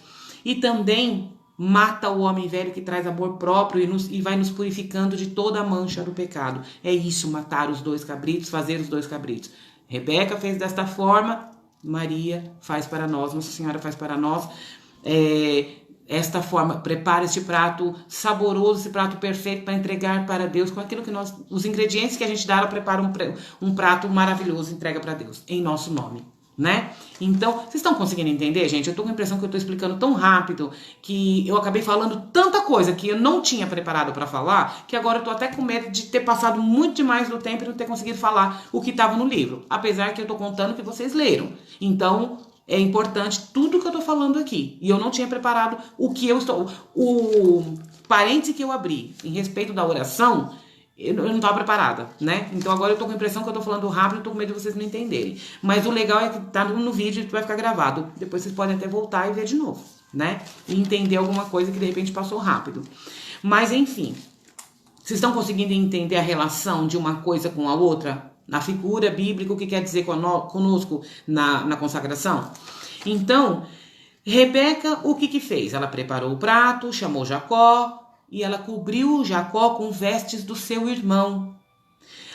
E também mata o homem velho que traz amor próprio e vai nos purificando de toda a mancha do pecado. É isso, matar os 2 cabritos, fazer os 2 cabritos. Rebeca fez desta forma, Maria faz para nós, Nossa Senhora faz para nós. Esta forma, prepara este prato saboroso, esse prato perfeito para entregar para Deus, com aquilo que os ingredientes que a gente dá, ela prepara um prato maravilhoso, entrega para Deus, em nosso nome, né? Então, vocês estão conseguindo entender, gente? Eu tô com a impressão que eu tô explicando tão rápido, que eu acabei falando tanta coisa que eu não tinha preparado para falar, que agora eu tô até com medo de ter passado muito demais do tempo e não ter conseguido falar o que estava no livro, apesar que eu tô contando que vocês leram. Então, é importante tudo que eu tô falando aqui. E eu não tinha preparado o parêntese que eu abri em respeito da oração, eu não estava preparada, né? Então agora eu tô com a impressão que eu tô falando rápido, tô com medo de vocês não entenderem. Mas o legal é que tá no vídeo e vai ficar gravado. Depois vocês podem até voltar e ver de novo, né? E entender alguma coisa que de repente passou rápido. Mas enfim, vocês estão conseguindo entender a relação de uma coisa com a outra? Na figura bíblica, o que quer dizer conosco na consagração? Então, Rebeca, o que fez? Ela preparou o prato, chamou Jacó e ela cobriu Jacó com vestes do seu irmão.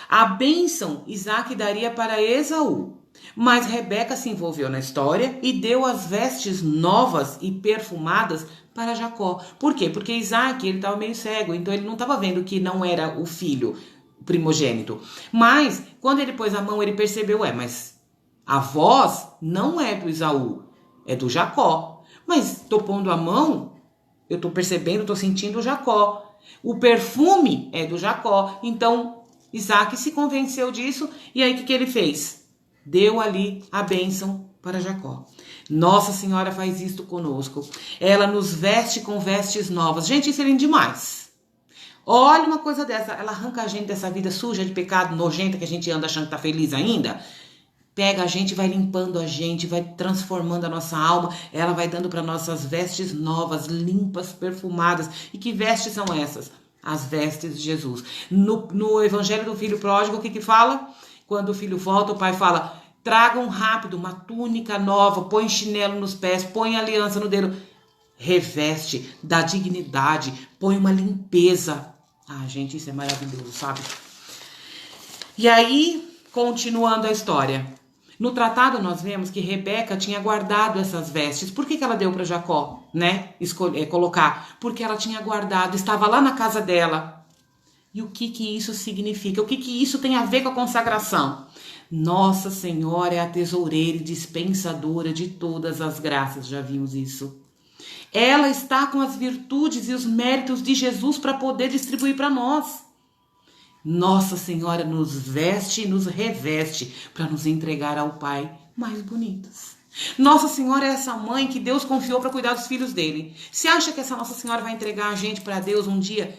A bênção Isaac daria para Esaú, mas Rebeca se envolveu na história e deu as vestes novas e perfumadas para Jacó. Por quê? Porque Isaac ele estava meio cego, então ele não estava vendo que não era o filho primogênito. Mas quando ele pôs a mão, ele percebeu, mas a voz não é do Esaú, é do Jacó. Mas estou pondo a mão, eu estou percebendo, estou sentindo o Jacó. O perfume é do Jacó. Então Isaac se convenceu disso e aí o que ele fez? Deu ali a bênção para Jacó. Nossa Senhora faz isto conosco. Ela nos veste com vestes novas. Gente, isso é lindo demais. Olha uma coisa dessa, ela arranca a gente dessa vida suja de pecado, nojenta, que a gente anda achando que tá feliz ainda. Pega a gente, vai limpando a gente, vai transformando a nossa alma. Ela vai dando para nossas vestes novas, limpas, perfumadas. E que vestes são essas? As vestes de Jesus. No Evangelho do Filho Pródigo, o que fala? Quando o filho volta, o pai fala, tragam rápido uma túnica nova, põe chinelo nos pés, põe aliança no dedo. Reveste, dá dignidade, põe uma limpeza. Ah, gente, isso é maravilhoso, sabe? E aí, continuando a história. No tratado nós vemos que Rebeca tinha guardado essas vestes. Por que ela deu para Jacó, né? Colocar? Porque ela tinha guardado, estava lá na casa dela. E o que isso significa? O que isso tem a ver com a consagração? Nossa Senhora é a tesoureira e dispensadora de todas as graças, já vimos isso. Ela está com as virtudes e os méritos de Jesus para poder distribuir para nós. Nossa Senhora nos veste e nos reveste para nos entregar ao Pai mais bonitas. Nossa Senhora é essa mãe que Deus confiou para cuidar dos filhos dele. Você acha que essa Nossa Senhora vai entregar a gente para Deus um dia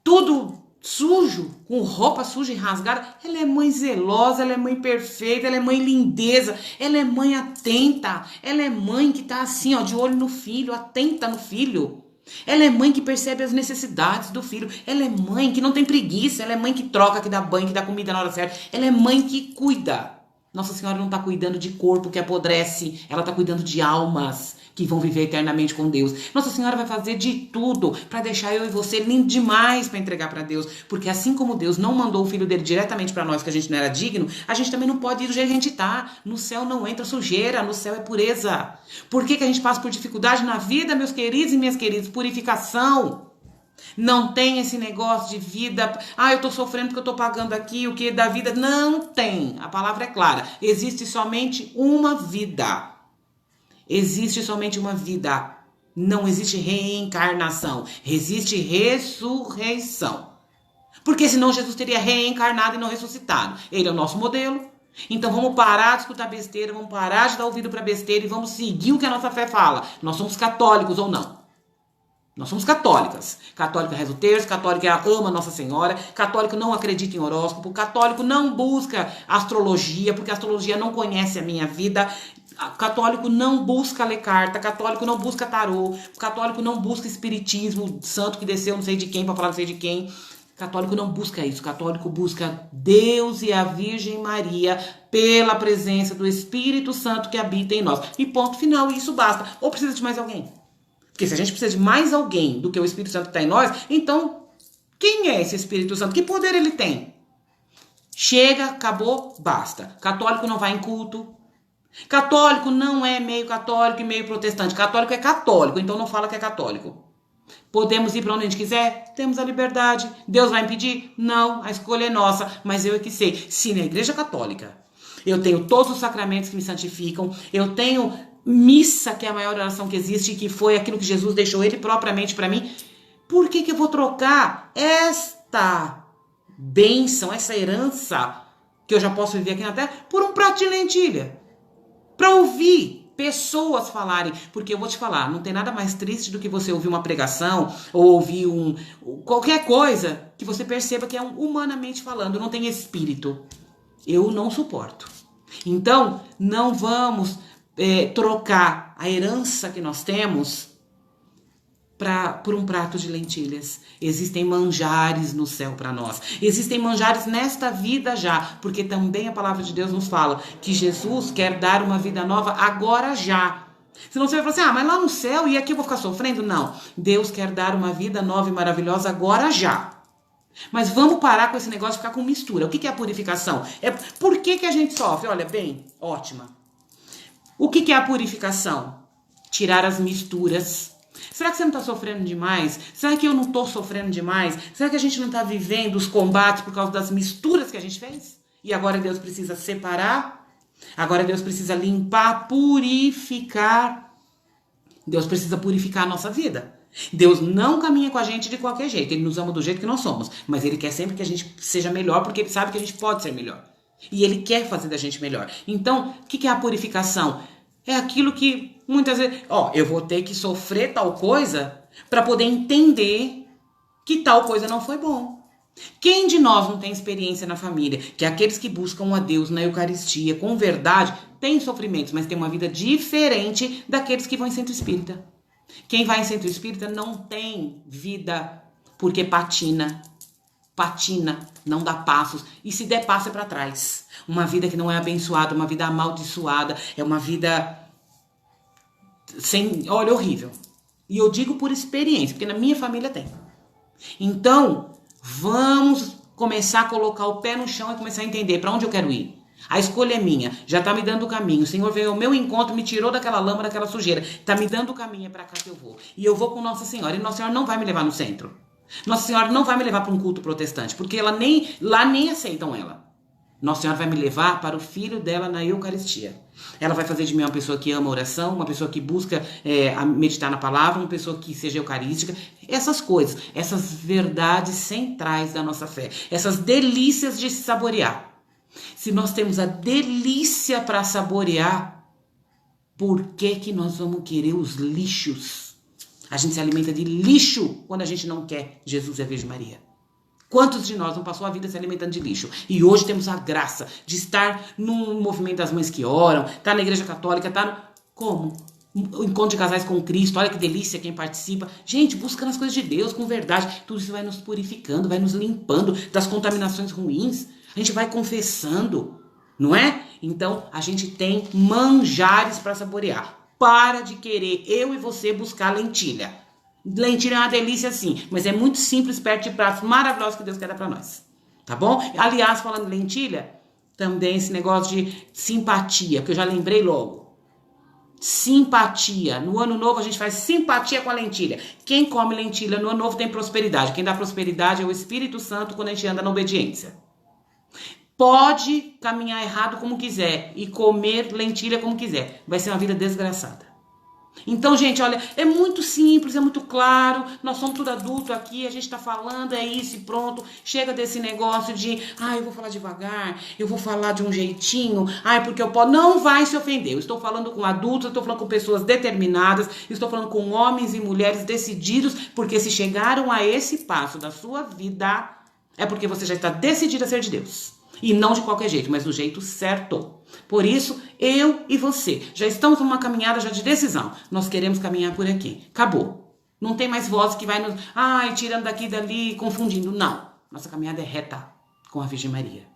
tudo sujo, com roupa suja e rasgada? Ela é mãe zelosa, ela é mãe perfeita, ela é mãe lindeza, ela é mãe atenta, ela é mãe que tá assim, ó, de olho no filho, atenta no filho. Ela é mãe que percebe as necessidades do filho. Ela é mãe que não tem preguiça. Ela é mãe que troca, que dá banho, que dá comida na hora certa. Ela é mãe que cuida. Nossa Senhora não está cuidando de corpo que apodrece. Ela está cuidando de almas que vão viver eternamente com Deus. Nossa Senhora vai fazer de tudo para deixar eu e você lindo demais para entregar para Deus. Porque assim como Deus não mandou o filho dele diretamente para nós, que a gente não era digno, a gente também não pode ir do jeito que a gente tá. No céu não entra sujeira, no céu é pureza. Por que a gente passa por dificuldade na vida, meus queridos e minhas queridas? Purificação. Não tem esse negócio de vida, eu tô sofrendo porque eu tô pagando aqui, o que da vida? Não tem. A palavra é clara. Existe somente uma vida. Existe somente uma vida. Não existe reencarnação. Existe ressurreição. Porque senão Jesus teria reencarnado e não ressuscitado. Ele é o nosso modelo. Então vamos parar de escutar besteira, vamos parar de dar ouvido para besteira e vamos seguir o que a nossa fé fala. Nós somos católicos ou não? Nós somos católicas. Católica reza o terço, católica ama Nossa Senhora, católico não acredita em horóscopo, católico não busca astrologia, porque a astrologia não conhece a minha vida. Católico não busca ler carta, católico não busca tarô, católico não busca espiritismo, santo que desceu não sei de quem para falar não sei de quem. Católico não busca isso, católico busca Deus e a Virgem Maria pela presença do Espírito Santo que habita em nós. E ponto final, isso basta. Ou precisa de mais alguém? Porque se a gente precisa de mais alguém do que o Espírito Santo que está em nós, então quem é esse Espírito Santo? Que poder ele tem? Chega, acabou, basta. Católico não vai em culto. Católico não é meio católico e meio protestante. Católico é católico, então não fala que é católico. Podemos ir para onde a gente quiser? Temos a liberdade. Deus vai impedir? Não, a escolha é nossa, mas eu é que sei. Se na Igreja Católica eu tenho todos os sacramentos que me santificam, eu tenho missa, que é a maior oração que existe, que foi aquilo que Jesus deixou ele propriamente para mim, por que eu vou trocar esta bênção, essa herança que eu já posso viver aqui na Terra por um prato de lentilha? Para ouvir pessoas falarem, porque eu vou te falar, não tem nada mais triste do que você ouvir uma pregação ou ouvir qualquer coisa que você perceba que é humanamente falando, não tem espírito. Eu não suporto. Então, não vamos trocar a herança que nós temos por um prato de lentilhas. Existem manjares no céu para nós. Existem manjares nesta vida já, porque também a palavra de Deus nos fala que Jesus quer dar uma vida nova agora já. Senão você vai falar assim, mas lá no céu e aqui eu vou ficar sofrendo? Não. Deus quer dar uma vida nova e maravilhosa agora já. Mas vamos parar com esse negócio de ficar com mistura. O que é a purificação? Por que a gente sofre? Olha, bem, ótima. O que é a purificação? Tirar as misturas. Será que você não está sofrendo demais? Será que eu não estou sofrendo demais? Será que a gente não está vivendo os combates por causa das misturas que a gente fez? E agora Deus precisa separar? Agora Deus precisa limpar, purificar. Deus precisa purificar a nossa vida. Deus não caminha com a gente de qualquer jeito. Ele nos ama do jeito que nós somos. Mas Ele quer sempre que a gente seja melhor, porque Ele sabe que a gente pode ser melhor. E Ele quer fazer da gente melhor. Então, o que é a purificação? É aquilo que muitas vezes... eu vou ter que sofrer tal coisa para poder entender que tal coisa não foi bom. Quem de nós não tem experiência na família? Que aqueles que buscam a Deus na Eucaristia com verdade têm sofrimentos, mas tem uma vida diferente daqueles que vão em centro espírita. Quem vai em centro espírita não tem vida porque patina, não dá passos. E se der passo é para trás. Uma vida que não é abençoada, uma vida amaldiçoada, é uma vida olha, horrível. E eu digo por experiência, porque na minha família tem. Então, vamos começar a colocar o pé no chão e começar a entender para onde eu quero ir. A escolha é minha, já tá me dando o caminho. O Senhor veio ao meu encontro, me tirou daquela lama, daquela sujeira. Tá me dando o caminho, é pra cá que eu vou. E eu vou com Nossa Senhora. E Nossa Senhora não vai me levar no centro. Nossa Senhora não vai me levar para um culto protestante, porque lá nem aceitam ela. Nossa Senhora vai me levar para o Filho dela na Eucaristia. Ela vai fazer de mim uma pessoa que ama a oração, uma pessoa que busca meditar na palavra, uma pessoa que seja eucarística. Essas coisas, essas verdades centrais da nossa fé. Essas delícias de se saborear. Se nós temos a delícia para saborear, por que nós vamos querer os lixos? A gente se alimenta de lixo quando a gente não quer Jesus e a Virgem Maria. Quantos de nós não passou a vida se alimentando de lixo? E hoje temos a graça de estar no movimento das mães que oram, estar na igreja católica, como? O encontro de casais com Cristo, olha que delícia quem participa. Gente, buscando as coisas de Deus com verdade. Tudo isso vai nos purificando, vai nos limpando das contaminações ruins. A gente vai confessando, não é? Então, a gente tem manjares para saborear. Para de querer eu e você buscar lentilha. Lentilha é uma delícia sim, mas é muito simples, perto de pratos maravilhosos que Deus quer dar para nós. Tá bom? Aliás, falando de lentilha, também esse negócio de simpatia, porque eu já lembrei logo. Simpatia. No ano novo a gente faz simpatia com a lentilha. Quem come lentilha no ano novo tem prosperidade. Quem dá prosperidade é o Espírito Santo quando a gente anda na obediência. Pode caminhar errado como quiser e comer lentilha como quiser. Vai ser uma vida desgraçada. Então, gente, olha, é muito simples, é muito claro. Nós somos tudo adulto aqui, a gente tá falando, é isso e pronto. Chega desse negócio de, eu vou falar devagar, eu vou falar de um jeitinho, porque eu posso. Não vai se ofender. Eu estou falando com adultos, eu estou falando com pessoas determinadas, estou falando com homens e mulheres decididos, porque se chegaram a esse passo da sua vida, é porque você já está decidido a ser de Deus. E não de qualquer jeito, mas do jeito certo. Por isso, eu e você já estamos numa caminhada já de decisão. Nós queremos caminhar por aqui. Acabou. Não tem mais voz que vai nos... tirando daqui e dali, confundindo. Não. Nossa caminhada é reta com a Virgem Maria.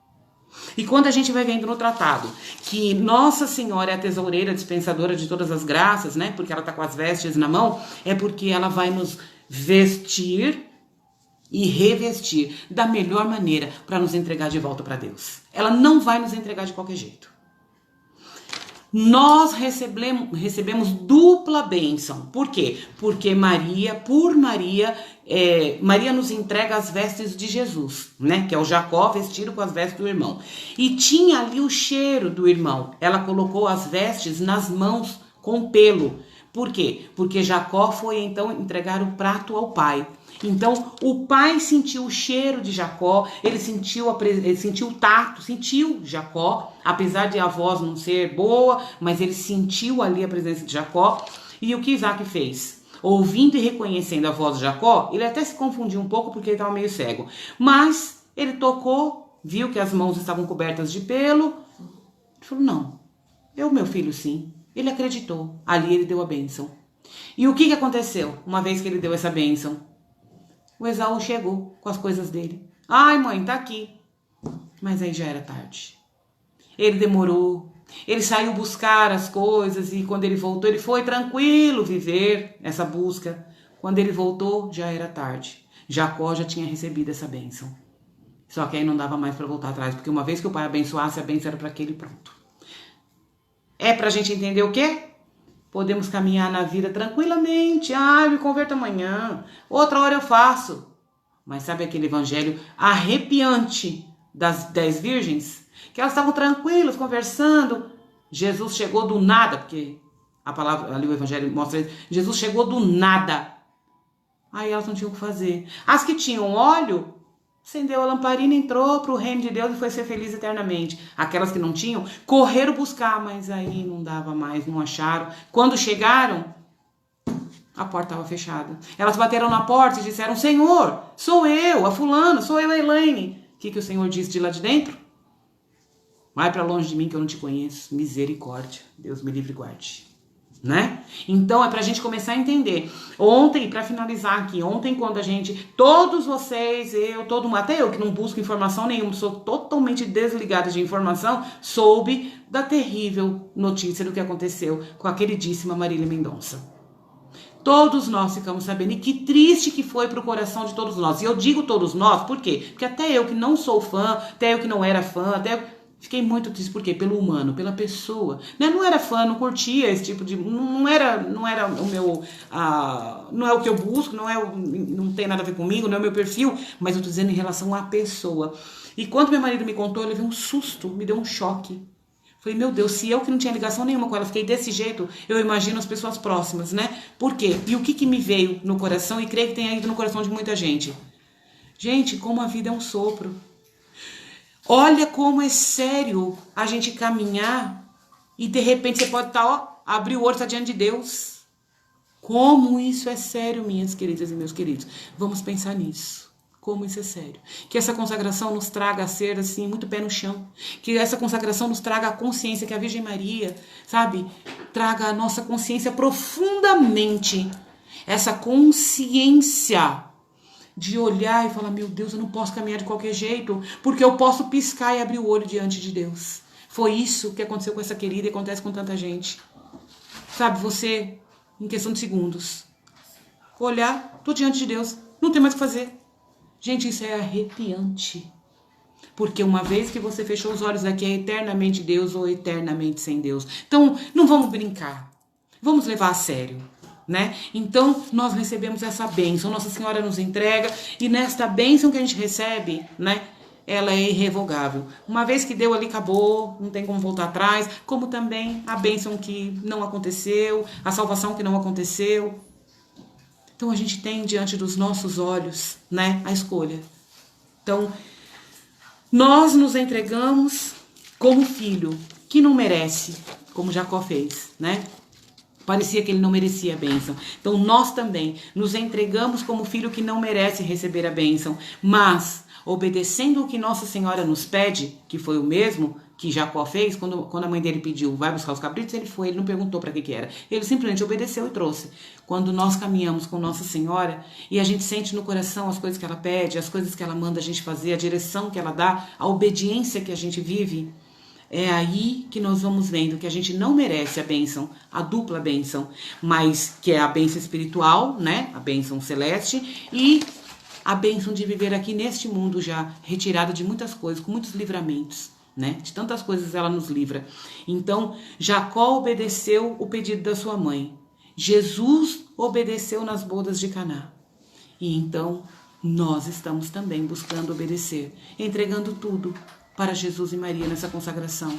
E quando a gente vai vendo no tratado que Nossa Senhora é a tesoureira dispensadora de todas as graças, né? Porque ela está com as vestes na mão, é porque ela vai nos vestir e revestir da melhor maneira para nos entregar de volta para Deus. Ela não vai nos entregar de qualquer jeito. Nós recebemos dupla bênção. Por quê? Porque Maria nos entrega as vestes de Jesus, né? Que é o Jacó vestido com as vestes do irmão. E tinha ali o cheiro do irmão. Ela colocou as vestes nas mãos com pelo. Por quê? Porque Jacó foi então entregar o prato ao pai. Então, o pai sentiu o cheiro de Jacó, ele sentiu o tato, sentiu Jacó, apesar de a voz não ser boa, mas ele sentiu ali a presença de Jacó. E o que Isaac fez? Ouvindo e reconhecendo a voz de Jacó, ele até se confundiu um pouco porque ele estava meio cego. Mas ele tocou, viu que as mãos estavam cobertas de pelo, ele falou, não, é o meu filho sim. Ele acreditou, ali ele deu a bênção. E o que aconteceu uma vez que ele deu essa bênção? O Esaú chegou com as coisas dele. Ai, mãe, tá aqui. Mas aí já era tarde. Ele demorou. Ele saiu buscar as coisas e quando ele voltou, ele foi tranquilo viver essa busca. Quando ele voltou, já era tarde. Jacó já tinha recebido essa bênção. Só que aí não dava mais para voltar atrás, porque uma vez que o pai abençoasse, a bênção era para aquele pronto. É pra gente entender o quê? Podemos caminhar na vida tranquilamente. Eu me converto amanhã. Outra hora eu faço. Mas sabe aquele evangelho arrepiante das 10 virgens? Que elas estavam tranquilas, conversando. Jesus chegou do nada, porque a palavra ali, o evangelho mostra isso. Jesus chegou do nada. Aí elas não tinham o que fazer. As que tinham óleo, acendeu a lamparina, entrou para o reino de Deus e foi ser feliz eternamente. Aquelas que não tinham, correram buscar, mas aí não dava mais, não acharam. Quando chegaram, a porta estava fechada. Elas bateram na porta e disseram: Senhor, sou eu, a fulana, sou eu, a Elaine. O que o Senhor disse de lá de dentro? Vai para longe de mim que eu não te conheço. Misericórdia. Deus me livre e guarde. Né? Então é pra gente começar a entender. Ontem, pra finalizar aqui, ontem quando a gente, todos vocês, até eu que não busco informação nenhuma, sou totalmente desligada de informação, soube da terrível notícia do que aconteceu com a queridíssima Marília Mendonça. Todos nós ficamos sabendo, e que triste que foi pro coração de todos nós. E eu digo todos nós, por quê? Porque até eu que não sou fã, até eu que não era fã, fiquei muito triste, por quê? Pelo humano, pela pessoa. Não era fã, não curtia esse tipo de... Não era o meu... não é o que eu busco, não tem nada a ver comigo, não é o meu perfil, mas eu tô dizendo em relação à pessoa. E quando meu marido me contou, eu levei um susto, me deu um choque. Falei, meu Deus, se eu que não tinha ligação nenhuma com ela, fiquei desse jeito, eu imagino as pessoas próximas, né? Por quê? E o que me veio no coração, e creio que tenha ido no coração de muita gente? Gente, como a vida é um sopro. Olha como é sério a gente caminhar e de repente você pode abrir o olho, está diante de Deus. Como isso é sério, minhas queridas e meus queridos. Vamos pensar nisso. Como isso é sério. Que essa consagração nos traga a ser assim, muito pé no chão. Que essa consagração nos traga a consciência que a Virgem Maria, sabe, traga a nossa consciência profundamente. Essa consciência de olhar e falar, meu Deus, eu não posso caminhar de qualquer jeito, porque eu posso piscar e abrir o olho diante de Deus. Foi isso que aconteceu com essa querida e acontece com tanta gente. Sabe, você, em questão de segundos, olhar, tô diante de Deus, não tem mais o que fazer. Gente, isso é arrepiante. Porque uma vez que você fechou os olhos aqui, é eternamente Deus ou eternamente sem Deus. Então, não vamos brincar. Vamos levar a sério. Né? Então nós recebemos essa bênção, Nossa Senhora nos entrega, e nesta bênção que a gente recebe, né, ela é irrevogável. Uma vez que deu ali, acabou, não tem como voltar atrás, como também a bênção que não aconteceu, a salvação que não aconteceu. Então a gente tem diante dos nossos olhos, né, a escolha. Então nós nos entregamos como filho que não merece, como Jacó fez, né? Parecia que ele não merecia a bênção. Então nós também nos entregamos como filho que não merece receber a bênção, mas obedecendo o que Nossa Senhora nos pede, que foi o mesmo que Jacó fez, quando a mãe dele pediu, vai buscar os cabritos, ele foi, ele não perguntou para que era. Ele simplesmente obedeceu e trouxe. Quando nós caminhamos com Nossa Senhora e a gente sente no coração as coisas que ela pede, as coisas que ela manda a gente fazer, a direção que ela dá, a obediência que a gente vive, é aí que nós vamos vendo que a gente não merece a bênção, a dupla bênção, mas que é a bênção espiritual, né? A bênção celeste e a bênção de viver aqui neste mundo já retirada de muitas coisas, com muitos livramentos, né? De tantas coisas ela nos livra. Então, Jacó obedeceu o pedido da sua mãe. Jesus obedeceu nas bodas de Caná. E então, nós estamos também buscando obedecer, entregando tudo para Jesus e Maria nessa consagração.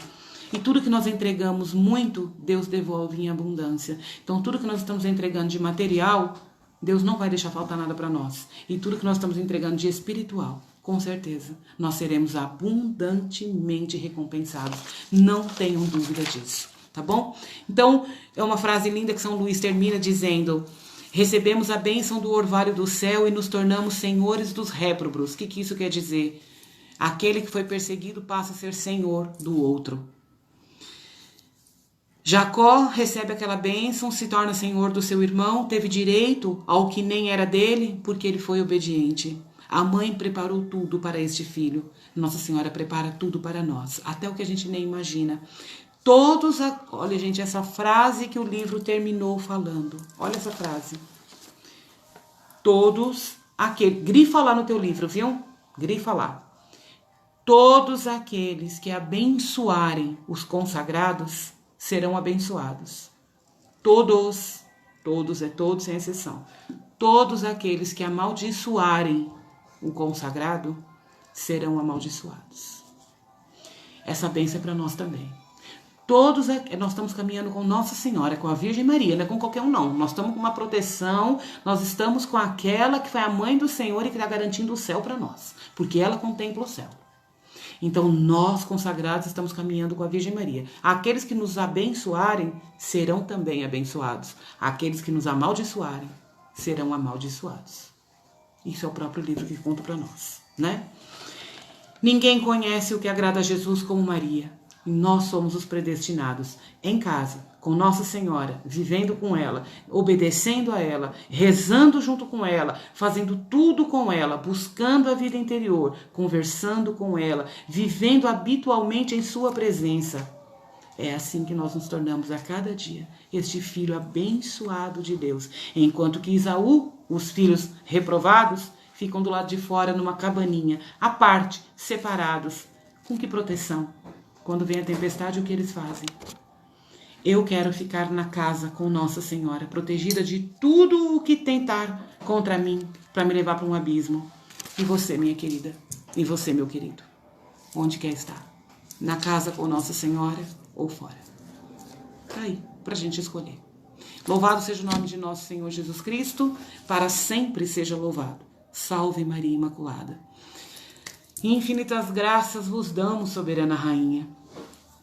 E tudo que nós entregamos muito, Deus devolve em abundância. Então, tudo que nós estamos entregando de material, Deus não vai deixar faltar nada para nós. E tudo que nós estamos entregando de espiritual, com certeza, nós seremos abundantemente recompensados. Não tenham dúvida disso, tá bom? Então, é uma frase linda que São Luís termina dizendo: recebemos a bênção do orvalho do céu e nos tornamos senhores dos réprobos. O que isso quer dizer? Aquele que foi perseguido passa a ser senhor do outro. Jacó recebe aquela bênção, se torna senhor do seu irmão, teve direito ao que nem era dele, porque ele foi obediente. A mãe preparou tudo para este filho. Nossa Senhora prepara tudo para nós, até o que a gente nem imagina. Olha, gente, essa frase que o livro terminou falando. Olha essa frase. Grifa lá no teu livro, viu? Grifa lá. Todos aqueles que abençoarem os consagrados serão abençoados. Todos sem exceção. Todos aqueles que amaldiçoarem o consagrado serão amaldiçoados. Essa bênção é para nós também. Nós estamos caminhando com Nossa Senhora, com a Virgem Maria, não é com qualquer um não. Nós estamos com uma proteção, nós estamos com aquela que foi a mãe do Senhor e que está garantindo o céu para nós, porque ela contempla o céu. Então nós consagrados estamos caminhando com a Virgem Maria. Aqueles que nos abençoarem serão também abençoados. Aqueles que nos amaldiçoarem serão amaldiçoados. Isso é o próprio livro que conta para nós, né? Ninguém conhece o que agrada a Jesus como Maria. E nós somos os predestinados, em casa, com Nossa Senhora, vivendo com ela, obedecendo a ela, rezando junto com ela, fazendo tudo com ela, buscando a vida interior, conversando com ela, vivendo habitualmente em sua presença. É assim que nós nos tornamos a cada dia este filho abençoado de Deus. Enquanto que Esaú, os filhos reprovados, ficam do lado de fora numa cabaninha, à parte, separados. Com que proteção? Quando vem a tempestade, o que eles fazem? Eu quero ficar na casa com Nossa Senhora, protegida de tudo o que tentar contra mim, para me levar para um abismo. E você, minha querida? E você, meu querido? Onde quer estar? Na casa com Nossa Senhora ou fora? Tá aí, pra gente escolher. Louvado seja o nome de nosso Senhor Jesus Cristo, para sempre seja louvado. Salve Maria Imaculada. Infinitas graças vos damos, soberana Rainha,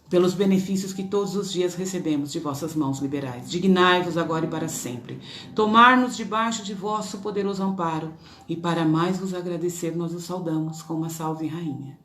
pelos benefícios que todos os dias recebemos de vossas mãos liberais. Dignai-vos agora e para sempre, tomar-nos debaixo de vosso poderoso amparo, e para mais vos agradecer, nós os saudamos com uma salve Rainha.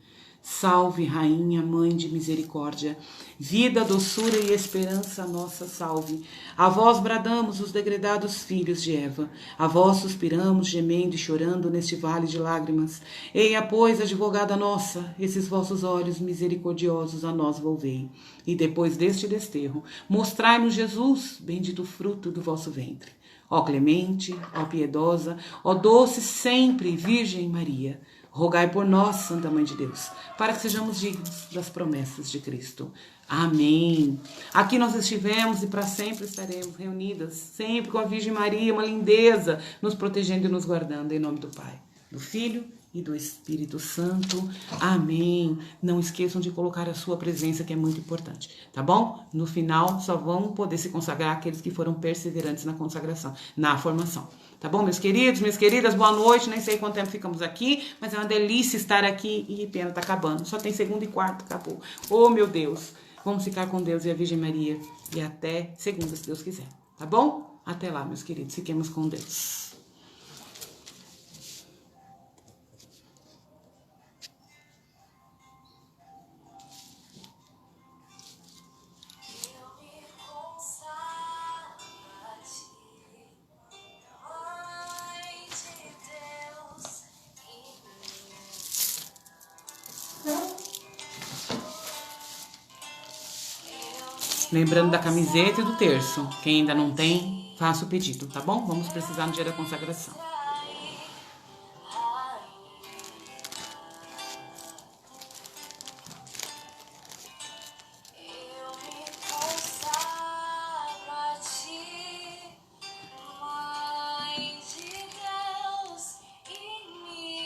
Salve, Rainha, Mãe de Misericórdia, vida, doçura e esperança nossa, salve. A vós bradamos os degredados filhos de Eva, a vós suspiramos, gemendo e chorando neste vale de lágrimas. Eia, pois, advogada nossa, esses vossos olhos misericordiosos a nós volvei. E depois deste desterro, mostrai-nos Jesus, bendito fruto do vosso ventre. Ó clemente, ó piedosa, ó doce sempre Virgem Maria, rogai por nós, Santa Mãe de Deus, para que sejamos dignos das promessas de Cristo. Amém. Aqui nós estivemos e para sempre estaremos reunidas, sempre com a Virgem Maria, uma lindeza, nos protegendo e nos guardando, em nome do Pai, do Filho e do Espírito Santo. Amém. Não esqueçam de colocar a sua presença, que é muito importante, tá bom? No final, só vão poder se consagrar aqueles que foram perseverantes na consagração, na formação. Tá bom, meus queridos, minhas queridas? Boa noite. Nem sei quanto tempo ficamos aqui, mas é uma delícia estar aqui e pena, tá acabando. Só tem segunda e quarta, acabou. Oh, meu Deus. Vamos ficar com Deus e a Virgem Maria. E até segunda, se Deus quiser. Tá bom? Até lá, meus queridos. Fiquemos com Deus. Lembrando da camiseta e do terço. Quem ainda não tem, faça o pedido, tá bom? Vamos precisar no dia da consagração.